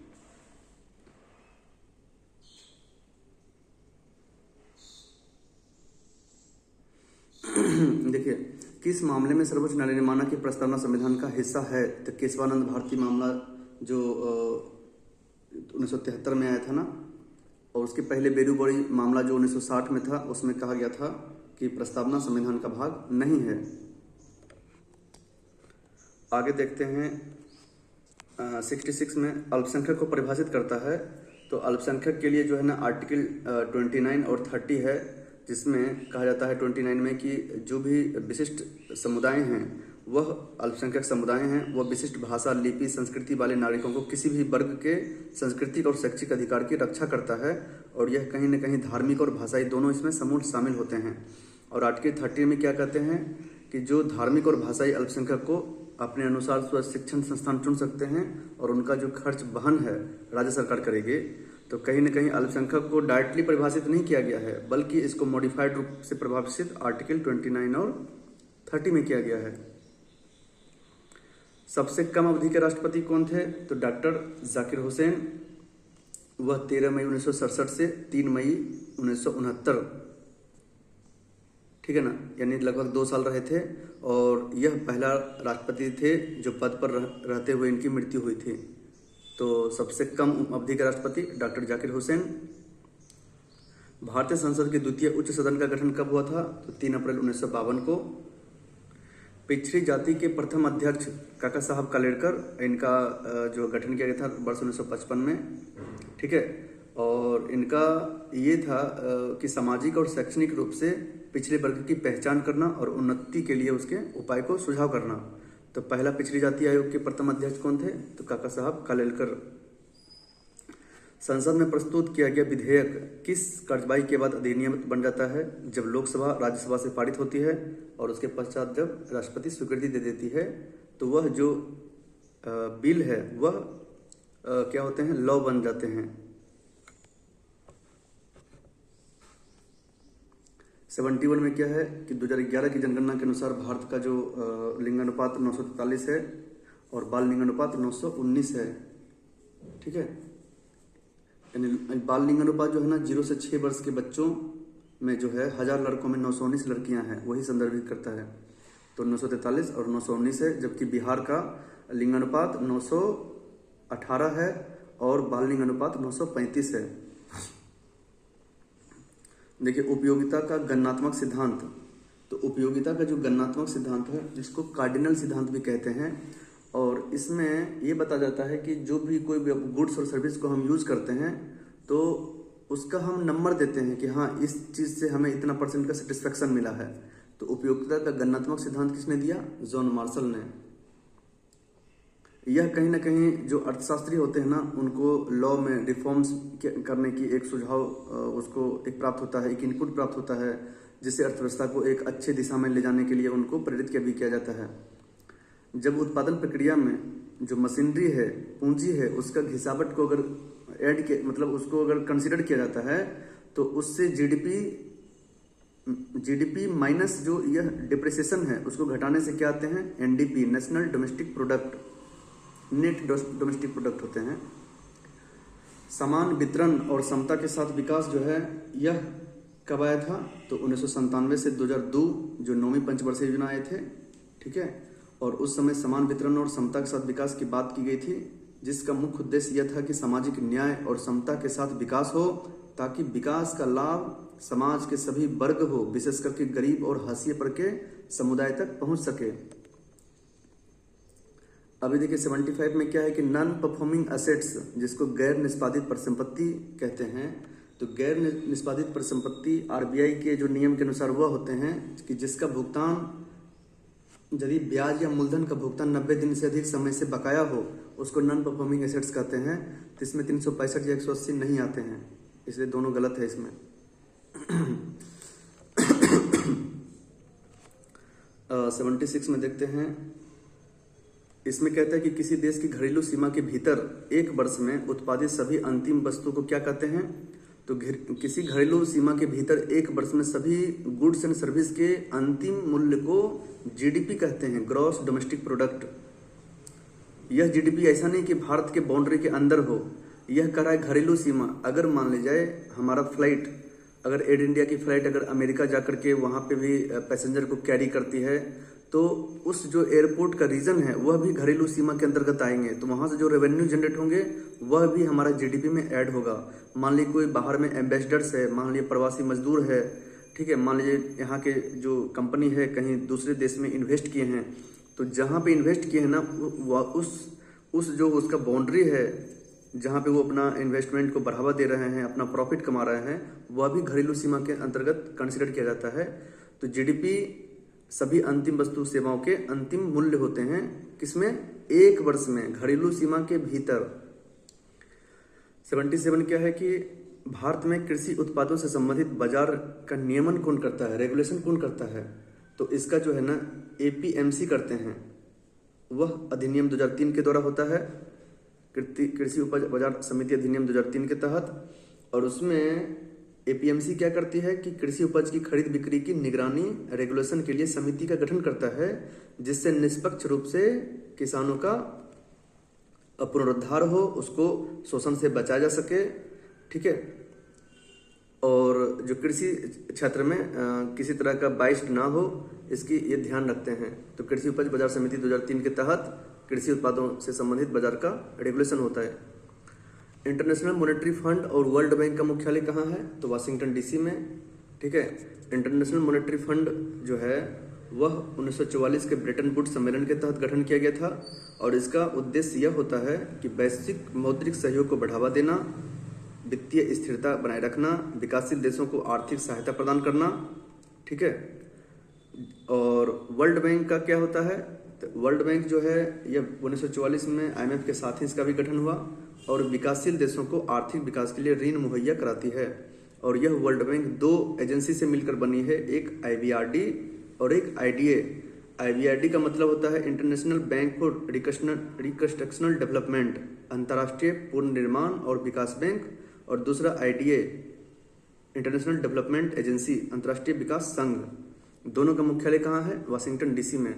देखिए, किस मामले में सर्वोच्च न्यायालय ने माना कि प्रस्तावना संविधान का हिस्सा है? तो केशवानंद भारती मामला जो 1973 में आया था ना, और उसके पहले बेरूबरी मामला जो 1960 में था, उसमें कहा गया था कि प्रस्तावना संविधान का भाग नहीं है। आगे देखते हैं 66 में अल्पसंख्यक को परिभाषित करता है। तो अल्पसंख्यक के लिए जो है ना आर्टिकल 29 और 30 है, जिसमें कहा जाता है 29 में कि जो भी विशिष्ट समुदाय हैं वह अल्पसंख्यक समुदाय हैं, वह विशिष्ट भाषा, लिपि, संस्कृति वाले नागरिकों को किसी भी वर्ग के सांस्कृतिक और शैक्षिक अधिकार की रक्षा करता है, और यह कहीं न कहीं धार्मिक और भाषाई दोनों इसमें समूह शामिल होते हैं। और आर्टिकल 30 में क्या कहते हैं कि जो धार्मिक और भाषाई अल्पसंख्यक को अपने अनुसार स्व शिक्षण संस्थान चुन सकते हैं और उनका जो खर्च वहन है राज्य सरकार करेगी। तो कहीं न कहीं अल्पसंख्यक को डायरेक्टली परिभाषित नहीं किया गया है, बल्कि इसको मॉडिफाइड रूप से परिभाषित आर्टिकल 29 और 30 में किया गया है। सबसे कम अवधि के राष्ट्रपति कौन थे? तो डॉक्टर जाकिर हुसैन, वह 13 मई 1967 से 3 मई 1969, ठीक है ना, यानी लगभग 2 साल रहे थे, और यह पहला राष्ट्रपति थे जो पद पर रहते हुए इनकी मृत्यु हुई थी। तो सबसे कम अवधि के राष्ट्रपति डॉक्टर जाकिर हुसैन। भारतीय संसद के द्वितीय उच्च सदन का गठन कब हुआ था? तो 3 अप्रैल 1952 को। पिछड़ी जाति के प्रथम अध्यक्ष काका साहब कालेलकर, इनका जो गठन किया गया था वर्ष 1955 में, ठीक है। और इनका ये था कि सामाजिक और शैक्षणिक रूप से पिछड़े वर्ग की पहचान करना और उन्नति के लिए उसके उपाय को सुझाव करना। तो पहला पिछड़ी जाति आयोग के प्रथम अध्यक्ष कौन थे? तो काका साहब कालेलकर। संसद में प्रस्तुत किया गया विधेयक किस कार्यवाही के बाद अधिनियम बन जाता है? जब लोकसभा राज्यसभा से पारित होती है और उसके पश्चात जब राष्ट्रपति स्वीकृति दे देती है, तो वह जो बिल है वह क्या होते हैं, लॉ बन जाते हैं। 71 में क्या है कि 2011 की जनगणना के अनुसार भारत का जो लिंगानुपात 943 है और बाल लिंगानुपात 919 है, ठीक है। यानी बाल लिंगानुपात जो है ना 0 से 6 वर्ष के बच्चों में जो है 1000 लड़कों में 919 लड़कियां हैं, वही संदर्भित करता है। तो 943 और 919 है, जबकि बिहार का लिंगानुपात 918 है और बाल लिंगानुपात 935 है। देखिए, उपयोगिता का गणनात्मक सिद्धांत। तो उपयोगिता का जो गणनात्मक सिद्धांत है, जिसको कार्डिनल सिद्धांत भी कहते हैं, और इसमें ये बताया जाता है कि जो भी कोई गुड्स और सर्विस को हम यूज करते हैं तो उसका हम नंबर देते हैं कि हाँ इस चीज़ से हमें इतना % का सेटिस्फेक्शन मिला है। तो उपयोगिता का गणनात्मक सिद्धांत किसने दिया? जॉन मार्शल ने। यह कहीं ना कहीं जो अर्थशास्त्री होते हैं ना, उनको लॉ में रिफॉर्म्स करने की एक सुझाव उसको एक प्राप्त होता है, एक इनपुट प्राप्त होता है, जिससे अर्थव्यवस्था को एक अच्छे दिशा में ले जाने के लिए उनको प्रेरित भी किया जाता है। जब उत्पादन प्रक्रिया में जो मशीनरी है, पूंजी है, उसका घिसावट को अगर ऐड के मतलब उसको अगर कंसिडर किया जाता है, तो उससे जीडीपी माइनस जो यह डिप्रिसिएशन है उसको घटाने से क्या आते हैं? NDP, national domestic product, net domestic product होते हैं। समान वितरण और समता के साथ विकास जो है यह कब आया था? तो 1997 से 2002 जो 9वीं पंचवर्षीय योजना आए थे, ठीक है। और उस समय समान वितरण और समता के साथ विकास की बात की गई थी, जिसका मुख्य उद्देश्य यह था कि सामाजिक न्याय और समता के साथ विकास हो, ताकि विकास का लाभ समाज के सभी वर्ग हो, विशेष करके गरीब और हाशिए पर के समुदाय तक पहुंच सके। अभी देखिए 75 में क्या है कि नॉन परफॉर्मिंग असेट्स, जिसको गैर निष्पादित परिसंपत्ति कहते हैं, तो गैर निष्पादित परिसंपत्ति आरबीआई के जो नियम के अनुसार वह होते हैं कि जिसका भुगतान, यदि ब्याज या मूलधन का भुगतान 90 दिन से अधिक समय से बकाया हो, उसको नॉन परफॉर्मिंग एसेट्स कहते हैं। तो इसमें 365 या 180 नहीं आते हैं, इसलिए दोनों गलत है इसमें। 76 में देखते हैं, इसमें कहता है कि किसी देश की घरेलू सीमा के भीतर एक वर्ष में उत्पादित सभी अंतिम वस्तु को क्या कहते हैं। तो किसी घरेलू सीमा के भीतर एक वर्ष में सभी गुड्स एंड सर्विस के अंतिम मूल्य को जीडीपी कहते हैं, ग्रॉस डोमेस्टिक प्रोडक्ट। यह जीडीपी ऐसा नहीं कि भारत के बाउंड्री के अंदर हो, यह कह रहा है घरेलू सीमा। अगर मान ली जाए हमारा फ्लाइट, अगर एयर इंडिया की फ्लाइट अगर अमेरिका जाकर के वहाँ पे भी पैसेंजर को कैरी करती है, तो उस जो एयरपोर्ट का रीजन है वह भी घरेलू सीमा के अंतर्गत आएंगे, तो वहाँ से जो रेवेन्यू जनरेट होंगे वह भी हमारा जीडीपी में ऐड होगा। मान लीजिए कोई बाहर में एम्बेसडर्स है, मान लीजिए प्रवासी मजदूर है, ठीक है, मान लीजिए यहाँ के जो कंपनी है कहीं दूसरे देश में इन्वेस्ट किए हैं, तो जहाँ पे इन्वेस्ट किए हैं ना, उस जो उसका बाउंड्री है जहाँ पे वो अपना इन्वेस्टमेंट को बढ़ावा दे रहे हैं, अपना प्रॉफिट कमा रहे हैं, वह भी घरेलू सीमा के अंतर्गत कंसिडर किया जाता है। तो जीडीपी सभी अंतिम वस्तु सेवाओं के अंतिम मूल्य होते हैं, किसमें, एक वर्ष में, घरेलू सीमा के भीतर। 77 क्या है कि भारत में कृषि उत्पादों से संबंधित बाजार का नियमन कौन करता है, रेगुलेशन कौन करता है। तो इसका जो है ना एपीएमसी करते हैं, वह अधिनियम 2003 के द्वारा होता है, कृषि उपज बाजार समिति अधिनियम 2003 के तहत। और उसमें एपीएमसी क्या करती है कि कृषि उपज की खरीद बिक्री की निगरानी रेगुलेशन के लिए समिति का गठन करता है, जिससे निष्पक्ष रूप से किसानों का पुनरुद्धार हो, उसको शोषण से बचाया जा सके, ठीक है। और जो कृषि क्षेत्र में किसी तरह का बाइस्ट ना हो, इसकी ये ध्यान रखते हैं। तो कृषि उपज बाजार समिति 2003 के तहत कृषि उत्पादों से संबंधित बाजार का रेगुलेशन होता है। इंटरनेशनल मॉनेटरी फंड और वर्ल्ड बैंक का मुख्यालय कहाँ है, तो वाशिंगटन डीसी में, ठीक है। इंटरनेशनल मॉनेटरी फंड जो है वह 1944 के ब्रेटन वुड्स सम्मेलन के तहत गठन किया गया था, और इसका उद्देश्य यह होता है कि वैश्विक मौद्रिक सहयोग को बढ़ावा देना, वित्तीय स्थिरता बनाए रखना, विकासशील देशों को आर्थिक सहायता प्रदान करना, ठीक है। और वर्ल्ड बैंक का क्या होता है, तो वर्ल्ड बैंक जो है यह 1944 में आईएमएफ के साथ ही इसका भी गठन हुआ, और विकासशील देशों को आर्थिक विकास के लिए ऋण मुहैया कराती है। और यह वर्ल्ड बैंक दो एजेंसी से मिलकर बनी है, एक आईबीआरडी और एक आईडीए। आईबीआरडी का मतलब होता है इंटरनेशनल बैंक फॉर रिकंस्ट्रक्शनल डेवलपमेंट, अंतर्राष्ट्रीय पुनर्निर्माण और विकास बैंक, और दूसरा आईडीए, इंटरनेशनल डेवलपमेंट एजेंसी, अंतर्राष्ट्रीय विकास संघ। दोनों का मुख्यालय कहाँ है, वाशिंगटन डीसी में।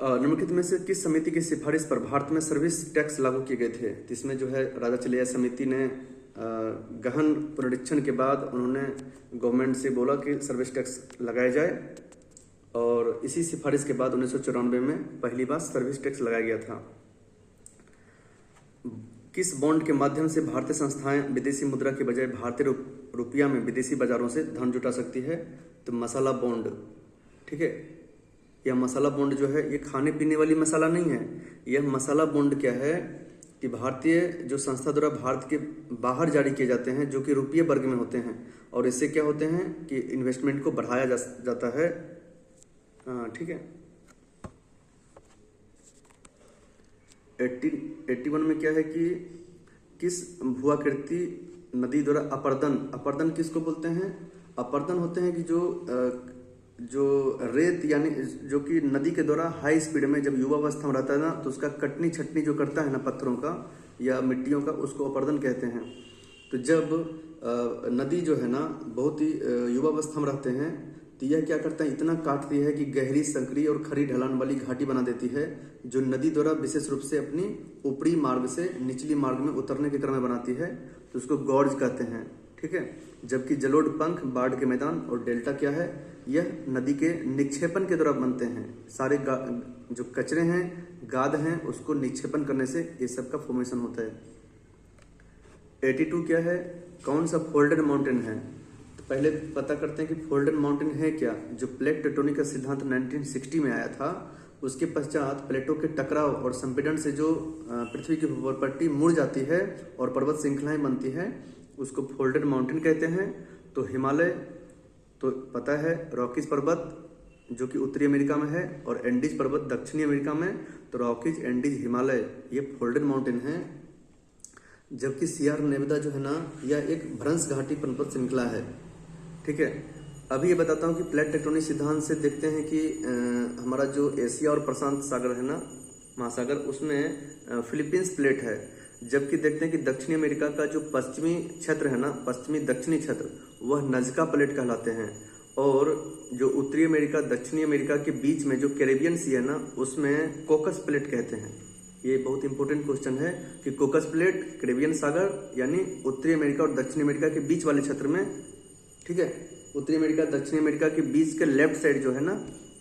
निम्नलिखित में से किस समिति की सिफारिश पर भारत में सर्विस टैक्स लागू किए गए थे। इसमें जो है राजा चलेया समिति ने गहन पुनरीक्षण के बाद उन्होंने गवर्नमेंट से बोला कि सर्विस टैक्स लगाया जाए, और इसी सिफारिश के बाद 1994 में पहली बार सर्विस टैक्स लगाया गया था। किस बॉन्ड के माध्यम से भारतीय संस्थाएं विदेशी मुद्रा के बजाय भारतीय रुपया में विदेशी बाजारों से धन जुटा सकती है, तो मसाला बॉन्ड, ठीक है। यह मसाला बॉन्ड जो है ये खाने पीने वाली मसाला नहीं है, यह मसाला बॉन्ड क्या है कि भारतीय जो संस्था द्वारा भारत के बाहर जारी किए जाते हैं, जो कि रुपये वर्ग में होते हैं, और इससे क्या होते हैं कि इन्वेस्टमेंट को बढ़ाया जाता है, ठीक है। 81 में क्या है कि किस भूआकृति नदी द्वारा अपर्दन किसको बोलते हैं, अपर्दन होते हैं कि जो रेत यानी जो कि नदी के द्वारा हाई स्पीड में जब युवावस्था में रहता है ना, तो उसका कटनी छटनी जो करता है ना पत्थरों का या मिट्टियों का, उसको अपर्दन कहते हैं। तो जब नदी जो है ना बहुत ही युवावस्था में रहते हैं, तो यह क्या करता है, इतना काटती है कि गहरी, संकरी और खड़ी ढलान वाली घाटी बना देती है, जो नदी द्वारा विशेष रूप से अपनी ऊपरी मार्ग से निचली मार्ग में उतरने के क्रम में बनाती है, तो उसको गॉर्ज कहते हैं, ठीक है। जबकि जलोढ़ पंख, बाढ़ के मैदान और डेल्टा क्या है, यह नदी के निक्षेपण के द्वारा बनते हैं। सारे जो कचरे हैं, गाद हैं, उसको निक्षेपण करने से ये सब का फॉर्मेशन होता है। 82 क्या है, कौन सा फोल्डेड माउंटेन है, तो पहले पता करते हैं कि फोल्डेड माउंटेन है क्या। जो प्लेट टेक्टोनिक का सिद्धांत 1960 में आया था, उसके पश्चात प्लेटों के टकराव और संपीड़न से जो पृथ्वी की भूपट्टी मुड़ जाती है और पर्वत श्रृंखलाएं बनती हैं, उसको फोल्डेड माउंटेन कहते हैं। तो हिमालय तो पता है, रॉकीज पर्वत जो कि उत्तरी अमेरिका में है, और एंडीज पर्वत दक्षिणी अमेरिका में। तो रॉकीज, एंडीज, हिमालय ये फोल्डेड माउंटेन है। जबकि सियर नेवादा जो है ना, यह एक भ्रंश घाटी पर्वत श्रृंखला है। ठीक है, अभी ये बताता हूँ कि प्लेट टेक्टोनिक सिद्धांत से देखते हैं कि हमारा जो एशिया और प्रशांत सागर है ना, महासागर, उसमें फिलीपींस प्लेट है। जबकि देखते हैं कि दक्षिणी अमेरिका का जो पश्चिमी क्षेत्र है ना, पश्चिमी दक्षिणी क्षेत्र, वह नजका प्लेट कहलाते हैं। और जो उत्तरी अमेरिका दक्षिणी अमेरिका के बीच में जो कैरेबियन सी है ना, उसमें कोकस प्लेट कहते हैं। ये बहुत इंपॉर्टेंट क्वेश्चन है कि कोकस प्लेट, कैरेबियन सागर, यानी उत्तरी अमेरिका और दक्षिणी अमेरिका के बीच वाले क्षेत्र में, ठीक है, उत्तरी अमेरिका दक्षिणी अमेरिका के बीच के लेफ्ट साइड जो है ना,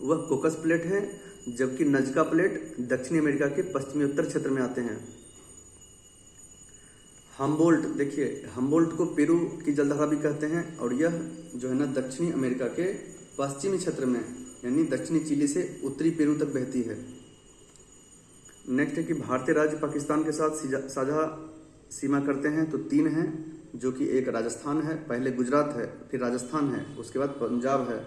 वह कोकस प्लेट है। जबकि नजका प्लेट दक्षिणी अमेरिका के पश्चिमी उत्तर क्षेत्र में आते हैं। हम्बोल्ट, देखिए हम्बोल्ट को पेरू की जलधारा भी कहते हैं, और यह जो है ना दक्षिणी अमेरिका के पश्चिमी क्षेत्र में, यानी दक्षिणी चिली से उत्तरी पेरू तक बहती है। नेक्स्ट है कि भारतीय राज्य पाकिस्तान के साथ साझा सीमा करते हैं, तो 3 हैं, जो कि एक राजस्थान है, पहले गुजरात है, फिर राजस्थान है, उसके बाद पंजाब है,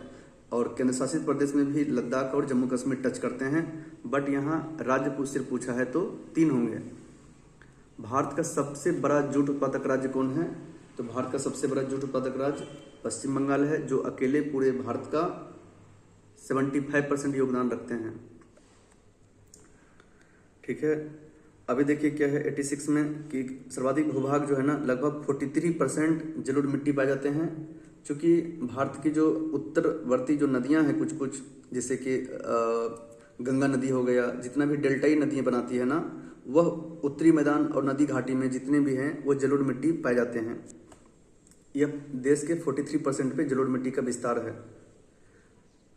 और केंद्र शासित प्रदेश में भी लद्दाख और जम्मू कश्मीर टच करते हैं। बट यहाँ राज्य सिर्फ पूछा है तो 3 होंगे। भारत का सबसे बड़ा जूट उत्पादक राज्य कौन है? तो भारत का सबसे बड़ा जूट उत्पादक राज्य पश्चिम बंगाल है, जो अकेले पूरे भारत का 75% योगदान रखते हैं। ठीक है, अभी देखिए क्या है 86 में कि सर्वाधिक भूभाग जो है ना, लगभग 43% जलोढ़ मिट्टी पाए जाते हैं। चूँकि भारत की जो उत्तरवर्ती जो नदियां हैं कुछ कुछ, जैसे कि गंगा नदी हो गया, जितना भी डेल्टाई नदियां बनाती है ना, वह उत्तरी मैदान और नदी घाटी में जितने भी हैं वो जलोढ़ मिट्टी पाए जाते हैं। यह देश के 43% पे जलोढ़ मिट्टी का विस्तार है।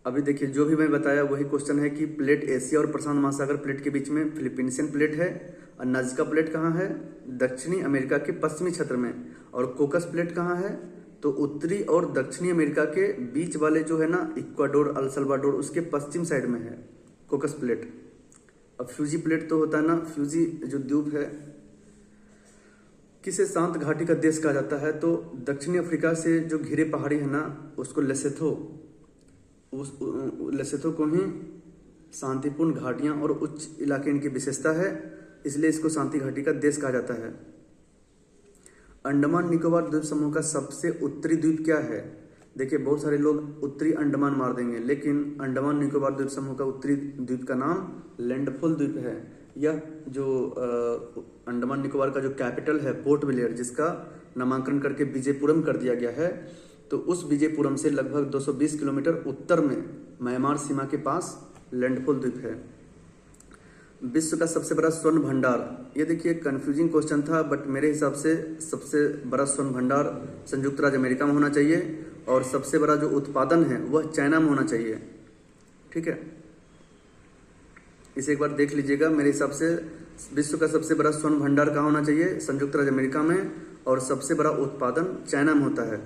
अभी देखिए जो भी मैं बताया वही क्वेश्चन है कि प्लेट एशिया और प्रशांत महासागर प्लेट के बीच में फिलीपींसियन प्लेट है, और नजका प्लेट कहाँ है? दक्षिणी अमेरिका के पश्चिमी क्षेत्र में। और कोकस प्लेट कहाँ है? तो उत्तरी और दक्षिणी अमेरिका के बीच वाले जो है ना, इक्वाडोर, अल सल्वाडोर, उसके पश्चिम साइड में है कोकस प्लेट। अब फ्यूजी प्लेट तो होता है ना, फ्यूजी जो द्वीप है, किसे शांत घाटी का देश कहा जाता है? तो दक्षिणी अफ्रीका से जो घिरे पहाड़ी है ना, उसको लेसेथो, उस लेसेथो को ही शांतिपूर्ण घाटियां और उच्च इलाके इनकी विशेषता है, इसलिए इसको शांति घाटी का देश कहा जाता है। अंडमान निकोबार द्वीप समूह का सबसे उत्तरी द्वीप क्या है? देखिए बहुत सारे लोग उत्तरी अंडमान मार देंगे, लेकिन अंडमान निकोबार द्वीप समूह का उत्तरी द्वीप का नाम लैंडफॉल द्वीप है। यह जो अंडमान निकोबार का जो कैपिटल है पोर्ट ब्लेयर, जिसका नामांकन करके विजयपुरम कर दिया गया है, तो उस विजयपुरम से लगभग 220 किलोमीटर उत्तर में म्यांमार सीमा के पास लैंडफॉल द्वीप है। विश्व का सबसे बड़ा स्वर्ण भंडार, ये देखिए कंफ्यूजिंग क्वेश्चन था, बट मेरे हिसाब से सबसे बड़ा स्वर्ण भंडार संयुक्त राज्य अमेरिका में होना चाहिए, और सबसे बड़ा जो उत्पादन है वह चाइना में होना चाहिए। ठीक है, इसे एक बार देख लीजिएगा। मेरे हिसाब से विश्व का सबसे बड़ा स्वर्ण भंडार कहाँ होना चाहिए? संयुक्त राज्य अमेरिका में, और सबसे बड़ा उत्पादन चाइना में होता है।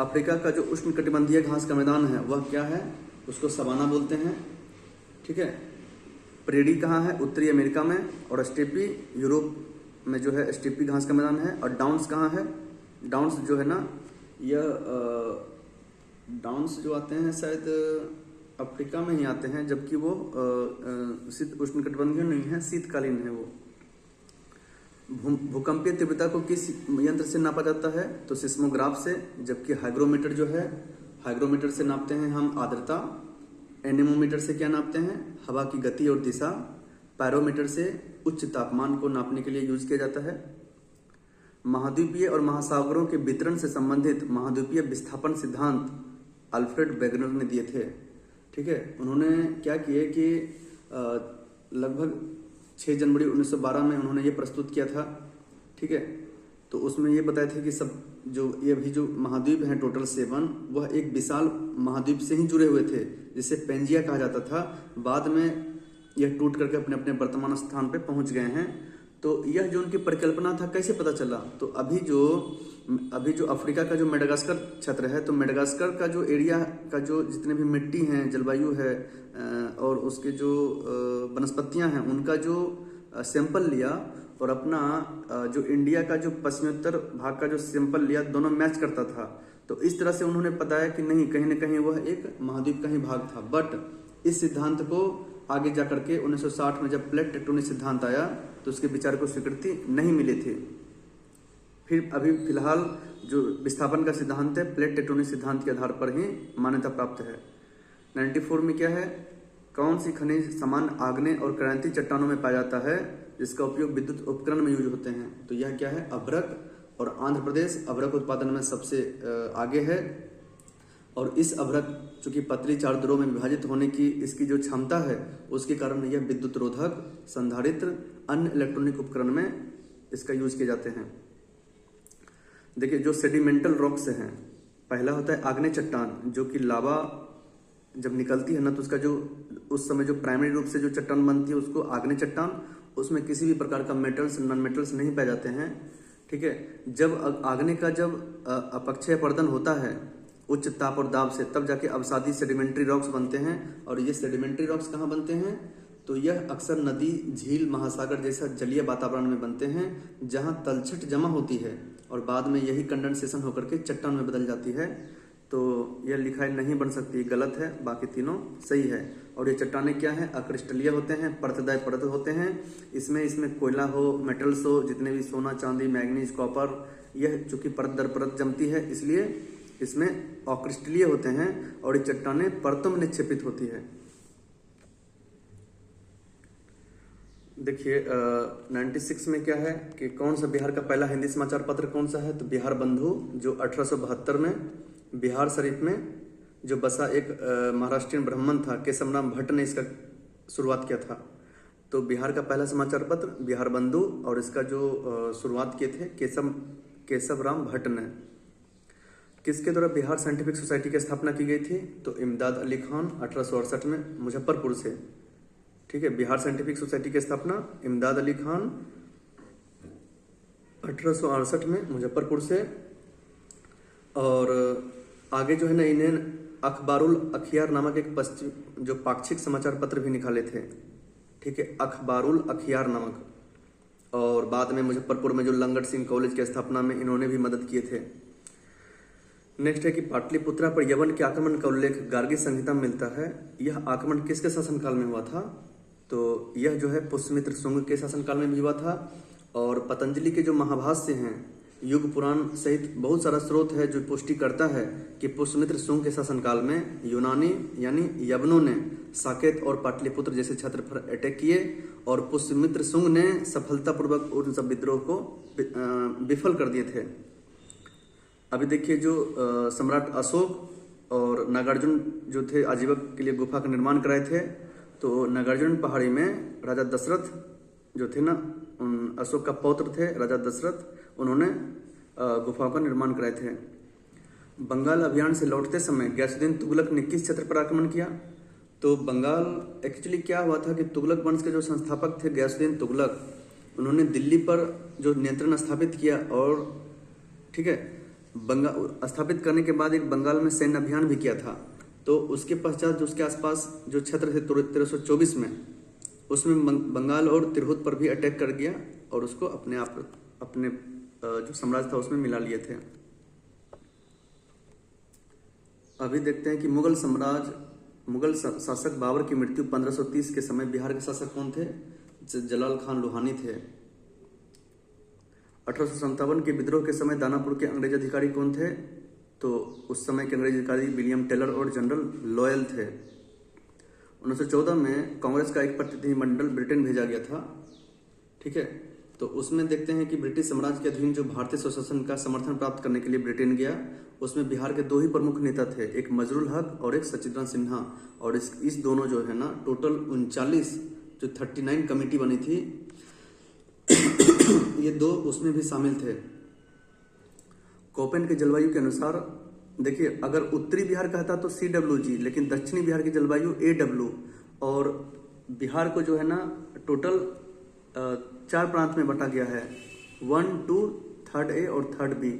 अफ्रीका का जो उष्णकटिबंधीय घास का मैदान है वह क्या है? उसको सवाना बोलते हैं। ठीक है, प्रेरी कहाँ है? उत्तरी अमेरिका में, और स्टेपी यूरोप में जो है स्टेपी घास का मैदान है। और डाउन्स कहाँ है? डाउन्स जो है ना, यह डाउन्स जो आते हैं शायद अफ्रीका में ही आते हैं, जबकि वो उष्णकटिबंधीय नहीं है, शीतकालीन है वो। भूकंपीय तीव्रता को किस यंत्र से नापा जाता है? तो सिस्मोग्राफ से। जबकि हाइग्रोमीटर जो है, हाइग्रोमीटर से नापते हैं हम आर्द्रता। एनेमोमीटर से क्या नापते हैं? हवा की गति और दिशा। पायरोमीटर से उच्च तापमान को नापने के लिए यूज किया जाता है। महाद्वीपीय और महासागरों के वितरण से संबंधित महाद्वीपीय विस्थापन सिद्धांत अल्फ्रेड वेगनर ने दिए थे। ठीक है, उन्होंने क्या किए कि लगभग 6 जनवरी 1912 में उन्होंने ये प्रस्तुत किया था। ठीक है, तो उसमें ये बताए थे कि सब जो ये भी जो महाद्वीप हैं टोटल 7, वह एक विशाल महाद्वीप से ही जुड़े हुए थे, जिसे पेंजिया कहा जाता था। बाद में यह टूट करके अपने अपने वर्तमान स्थान पे पहुंच गए हैं। तो यह जो उनकी परिकल्पना था कैसे पता चला? तो अभी जो अभी जो अफ्रीका का जो मेडागास्कर क्षेत्र है, तो मेडागास्कर का जो एरिया का जो जितने भी मिट्टी हैं, जलवायु है और उसके जो वनस्पतियां हैं, उनका जो सैंपल लिया और अपना जो इंडिया का जो पश्चिमोत्तर भाग का जो सैंपल लिया, दोनों मैच करता था। तो इस तरह से उन्होंने बताया कि नहीं, कहीं ना कहीं वह एक महाद्वीप का ही भाग था। बट इस सिद्धांत को आगे जाकर के 1960 में जब प्लेट टेक्टोनिक सिद्धांत आया तो उसके विचार को स्वीकृति नहीं मिली थी। फिर अभी फिलहाल जो विस्थापन का सिद्धांत है, प्लेट टेक्टोनिक सिद्धांत के आधार पर ही मान्यता प्राप्त है। 94 में क्या है, कौन सी खनिज समान आग्नेय और क्रांति चट्टानों में पाया जाता है जिसका उपयोग विद्युत उपकरण में यूज होते हैं? तो यह क्या है, अभ्रक। और आंध्र प्रदेश अभ्रक उत्पादन में सबसे आगे है। और इस अभ्रक चूंकि पतली 4 ध्रुवों में विभाजित होने की इसकी जो क्षमता है, उसके कारण यह विद्युत रोधक, संधारित्र, अन्य इलेक्ट्रॉनिक उपकरण में इसका यूज किए जाते हैं। देखिए, जो सेडिमेंटल रॉक्स हैं, पहला होता है आग्नेय चट्टान, जो कि लावा जब निकलती है ना, तो उसका जो उस समय जो प्राइमरी रूप से जो चट्टान बनती है उसको आग्नेय चट्टान, उसमें किसी भी प्रकार का मेटल्स, नॉन मेटल्स नहीं पाए जाते हैं। ठीक है, जब आग्नेय का जब अपक्षय अपरदन होता है उच्च ताप और दाब से, तब जाके अवसादी सेडिमेंट्री रॉक्स बनते हैं। और ये सेडिमेंट्री रॉक्स कहाँ बनते हैं? तो यह अक्सर नदी, झील, महासागर जैसा जलीय वातावरण में बनते हैं, जहां तलछट जमा होती है और बाद में यही कंडेंसेशन होकर के चट्टान में बदल जाती है। तो यह लिखाई नहीं बन सकती, गलत है, बाकी तीनों सही है। और ये चट्टानें क्या है, अक्रिस्टलीय होते हैं, परतदाय परत होते हैं। इसमें कोयला हो, मेटल्स हो, जितने भी सोना, चांदी, मैग्नीज, कॉपर, यह चूंकि परत दर परत जमती है, इसलिए इसमें अक्रिस्टलीय होते हैं और ये चट्टानें परतों में निक्षेपित होती है। देखिए 96 में क्या है कि कौन सा बिहार का पहला हिंदी समाचार पत्र कौन सा है? तो बिहार बंधु, जो 1872 में बिहार शरीफ में जो बसा एक महाराष्ट्रीयन ब्राह्मण था, केशवराम भट्ट ने इसका शुरुआत किया था। तो बिहार का पहला समाचार पत्र बिहार बंधु, और इसका जो शुरुआत किए थे केशवराम भट्ट ने। किसके द्वारा बिहार साइंटिफिक सोसाइटी की स्थापना की गई थी? तो इमदाद अली खान 1868 में मुजफ्फरपुर से। ठीक है, बिहार साइंटिफिक सोसाइटी की स्थापना इमदाद अली खान 1868 में मुजफ्फरपुर से। और आगे जो है ना, इन्हें अखबारुल अखियार नामक एक पश्चिम जो पाक्षिक समाचार पत्र भी निकाले थे। ठीक है, अखबारुल अखियार नामक। और बाद में मुजफ्फरपुर में जो लंगट सिंह कॉलेज की स्थापना में इन्होंने भी मदद किए थे। नेक्स्ट है कि पाटलिपुत्रा पर यवन के आक्रमण का उल्लेख गार्गी संहिता में मिलता है। यह आक्रमण किसके शासनकाल में हुआ था? तो यह जो है पुष्यमित्र शुंग के शासनकाल में भी हुआ था। और पतंजलि के जो महाभाष्य हैं, युग पुराण सहित बहुत सारा स्रोत है जो पुष्टि करता है कि पुष्यमित्र शुंग के शासनकाल में यूनानी यानी यवनों ने साकेत और पाटलिपुत्र जैसे क्षेत्र पर अटैक किए और पुष्यमित्र शुंग ने सफलतापूर्वक उन सब विद्रोह को विफल कर दिए थे। अभी देखिए, जो सम्राट अशोक और नागार्जुन जो थे आजीवक के लिए गुफा का निर्माण कराए थे। तो नागार्जुन पहाड़ी में राजा दशरथ जो थे ना, अशोक का पौत्र थे राजा दशरथ, उन्होंने गुफाओं का निर्माण कराए थे। बंगाल अभियान से लौटते समय गयासुद्दीन तुगलक ने किस क्षेत्र पर आक्रमण किया? तो बंगाल एक्चुअली क्या हुआ था कि तुगलक वंश के जो संस्थापक थे गयासुद्दीन तुगलक, उन्होंने दिल्ली पर जो नियंत्रण स्थापित किया और ठीक है, बंगाल स्थापित करने के बाद एक बंगाल में सैन्य अभियान भी किया था। तो उसके पश्चात जो उसके आसपास जो क्षेत्र थे 1324 में, उसमें बंगाल और तिरहुत पर भी अटैक कर गया और उसको अपने जो साम्राज्य था उसमें मिला लिए थे। अभी देखते हैं कि मुगल शासक बाबर की मृत्यु 1530 के समय बिहार के शासक कौन थे? जलाल खान लोहानी थे। 1857 के विद्रोह के समय दानापुर के अंग्रेज अधिकारी कौन थे? तो उस समय के अंग्रेज अधिकारी विलियम टेलर और जनरल लॉयल थे। 1914 में कांग्रेस का एक प्रतिनिधिमंडल ब्रिटेन भेजा गया था। ठीक है, तो उसमें देखते हैं कि ब्रिटिश साम्राज्य के अधीन जो भारतीय स्वशासन का समर्थन प्राप्त करने के लिए ब्रिटेन गया, उसमें बिहार के 2 ही प्रमुख नेता थे, एक मजरुल हक और एक सचिंद्र सिन्हा। और इस दोनों जो है ना, टोटल 39 जो 39 कमेटी बनी थी, ये 2 उसमें भी शामिल थे। कोपेन के जलवायु के अनुसार देखिए, अगर उत्तरी बिहार कहता तो CWG, लेकिन दक्षिणी बिहार की जलवायु AW। और बिहार को जो है ना टोटल 4 प्रांत में बटा गया है, 1, 2, 3rd A और 3rd B।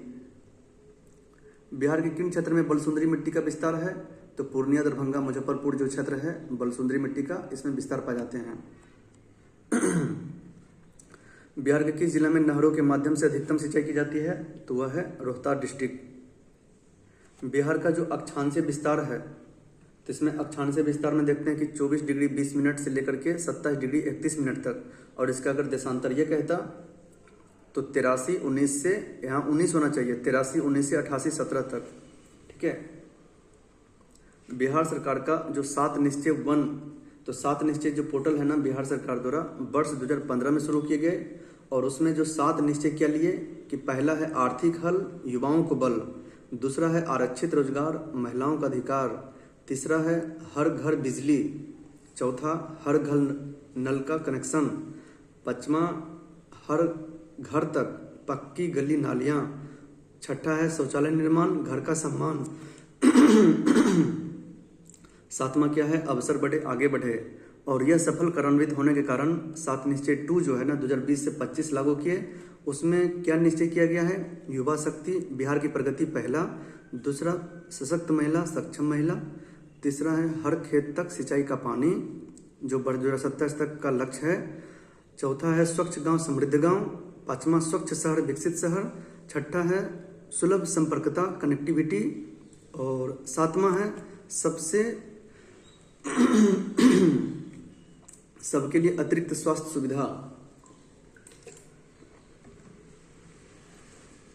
बिहार के किन क्षेत्र में बलसुंदरी मिट्टी का विस्तार है? तो पूर्णिया, दरभंगा, मुजफ्फरपुर जो क्षेत्र है बलसुंदरी मिट्टी का, इसमें विस्तार पाए जाते हैं। बिहार के किस जिला में नहरों के माध्यम से अधिकतम सिंचाई की जाती है? तो वह है रोहतास डिस्ट्रिक्ट। बिहार का जो अक्षांशीय विस्तार है, तो इसमें अक्षांशीय विस्तार में देखते हैं कि 24 डिग्री 20 मिनट से लेकर के 27 डिग्री 31 मिनट तक, और इसका अगर देशांतर ये कहता तो 83 19 से, यहाँ 19 होना चाहिए, 83 19 से 88 17 तक। ठीक है। बिहार सरकार का जो 7 निश्चय 1, तो 7 निश्चय जो पोर्टल है ना बिहार सरकार द्वारा वर्ष 2015 में शुरू किए गए, और उसमें जो 7 निश्चय क्या लिए कि पहला है आर्थिक हल, युवाओं को बल, दूसरा है आरक्षित रोजगार, महिलाओं का अधिकार, तीसरा है हर घर बिजली, चौथा हर घर नल का कनेक्शन, पांचवा हर घर तक पक्की गली नालियां, छठा है शौचालय निर्माण, घर का सम्मान, सातवां क्या है अवसर बढ़े आगे बढ़े। और यह सफल कार्यान्वित होने के कारण 7 निश्चय 2 जो है ना 2020 से 25 लागू किए। उसमें क्या निश्चय किया गया है? युवा शक्ति, बिहार की प्रगति पहला, दूसरा सशक्त महिला, सक्षम महिला, तीसरा है हर खेत तक सिंचाई का पानी जो 2027 तक का लक्ष्य है, चौथा है स्वच्छ गांव समृद्ध गांव, पांचवा स्वच्छ शहर विकसित शहर, छठा है सुलभ संपर्कता कनेक्टिविटी, और सातवां है सबके लिए अतिरिक्त स्वास्थ्य सुविधा।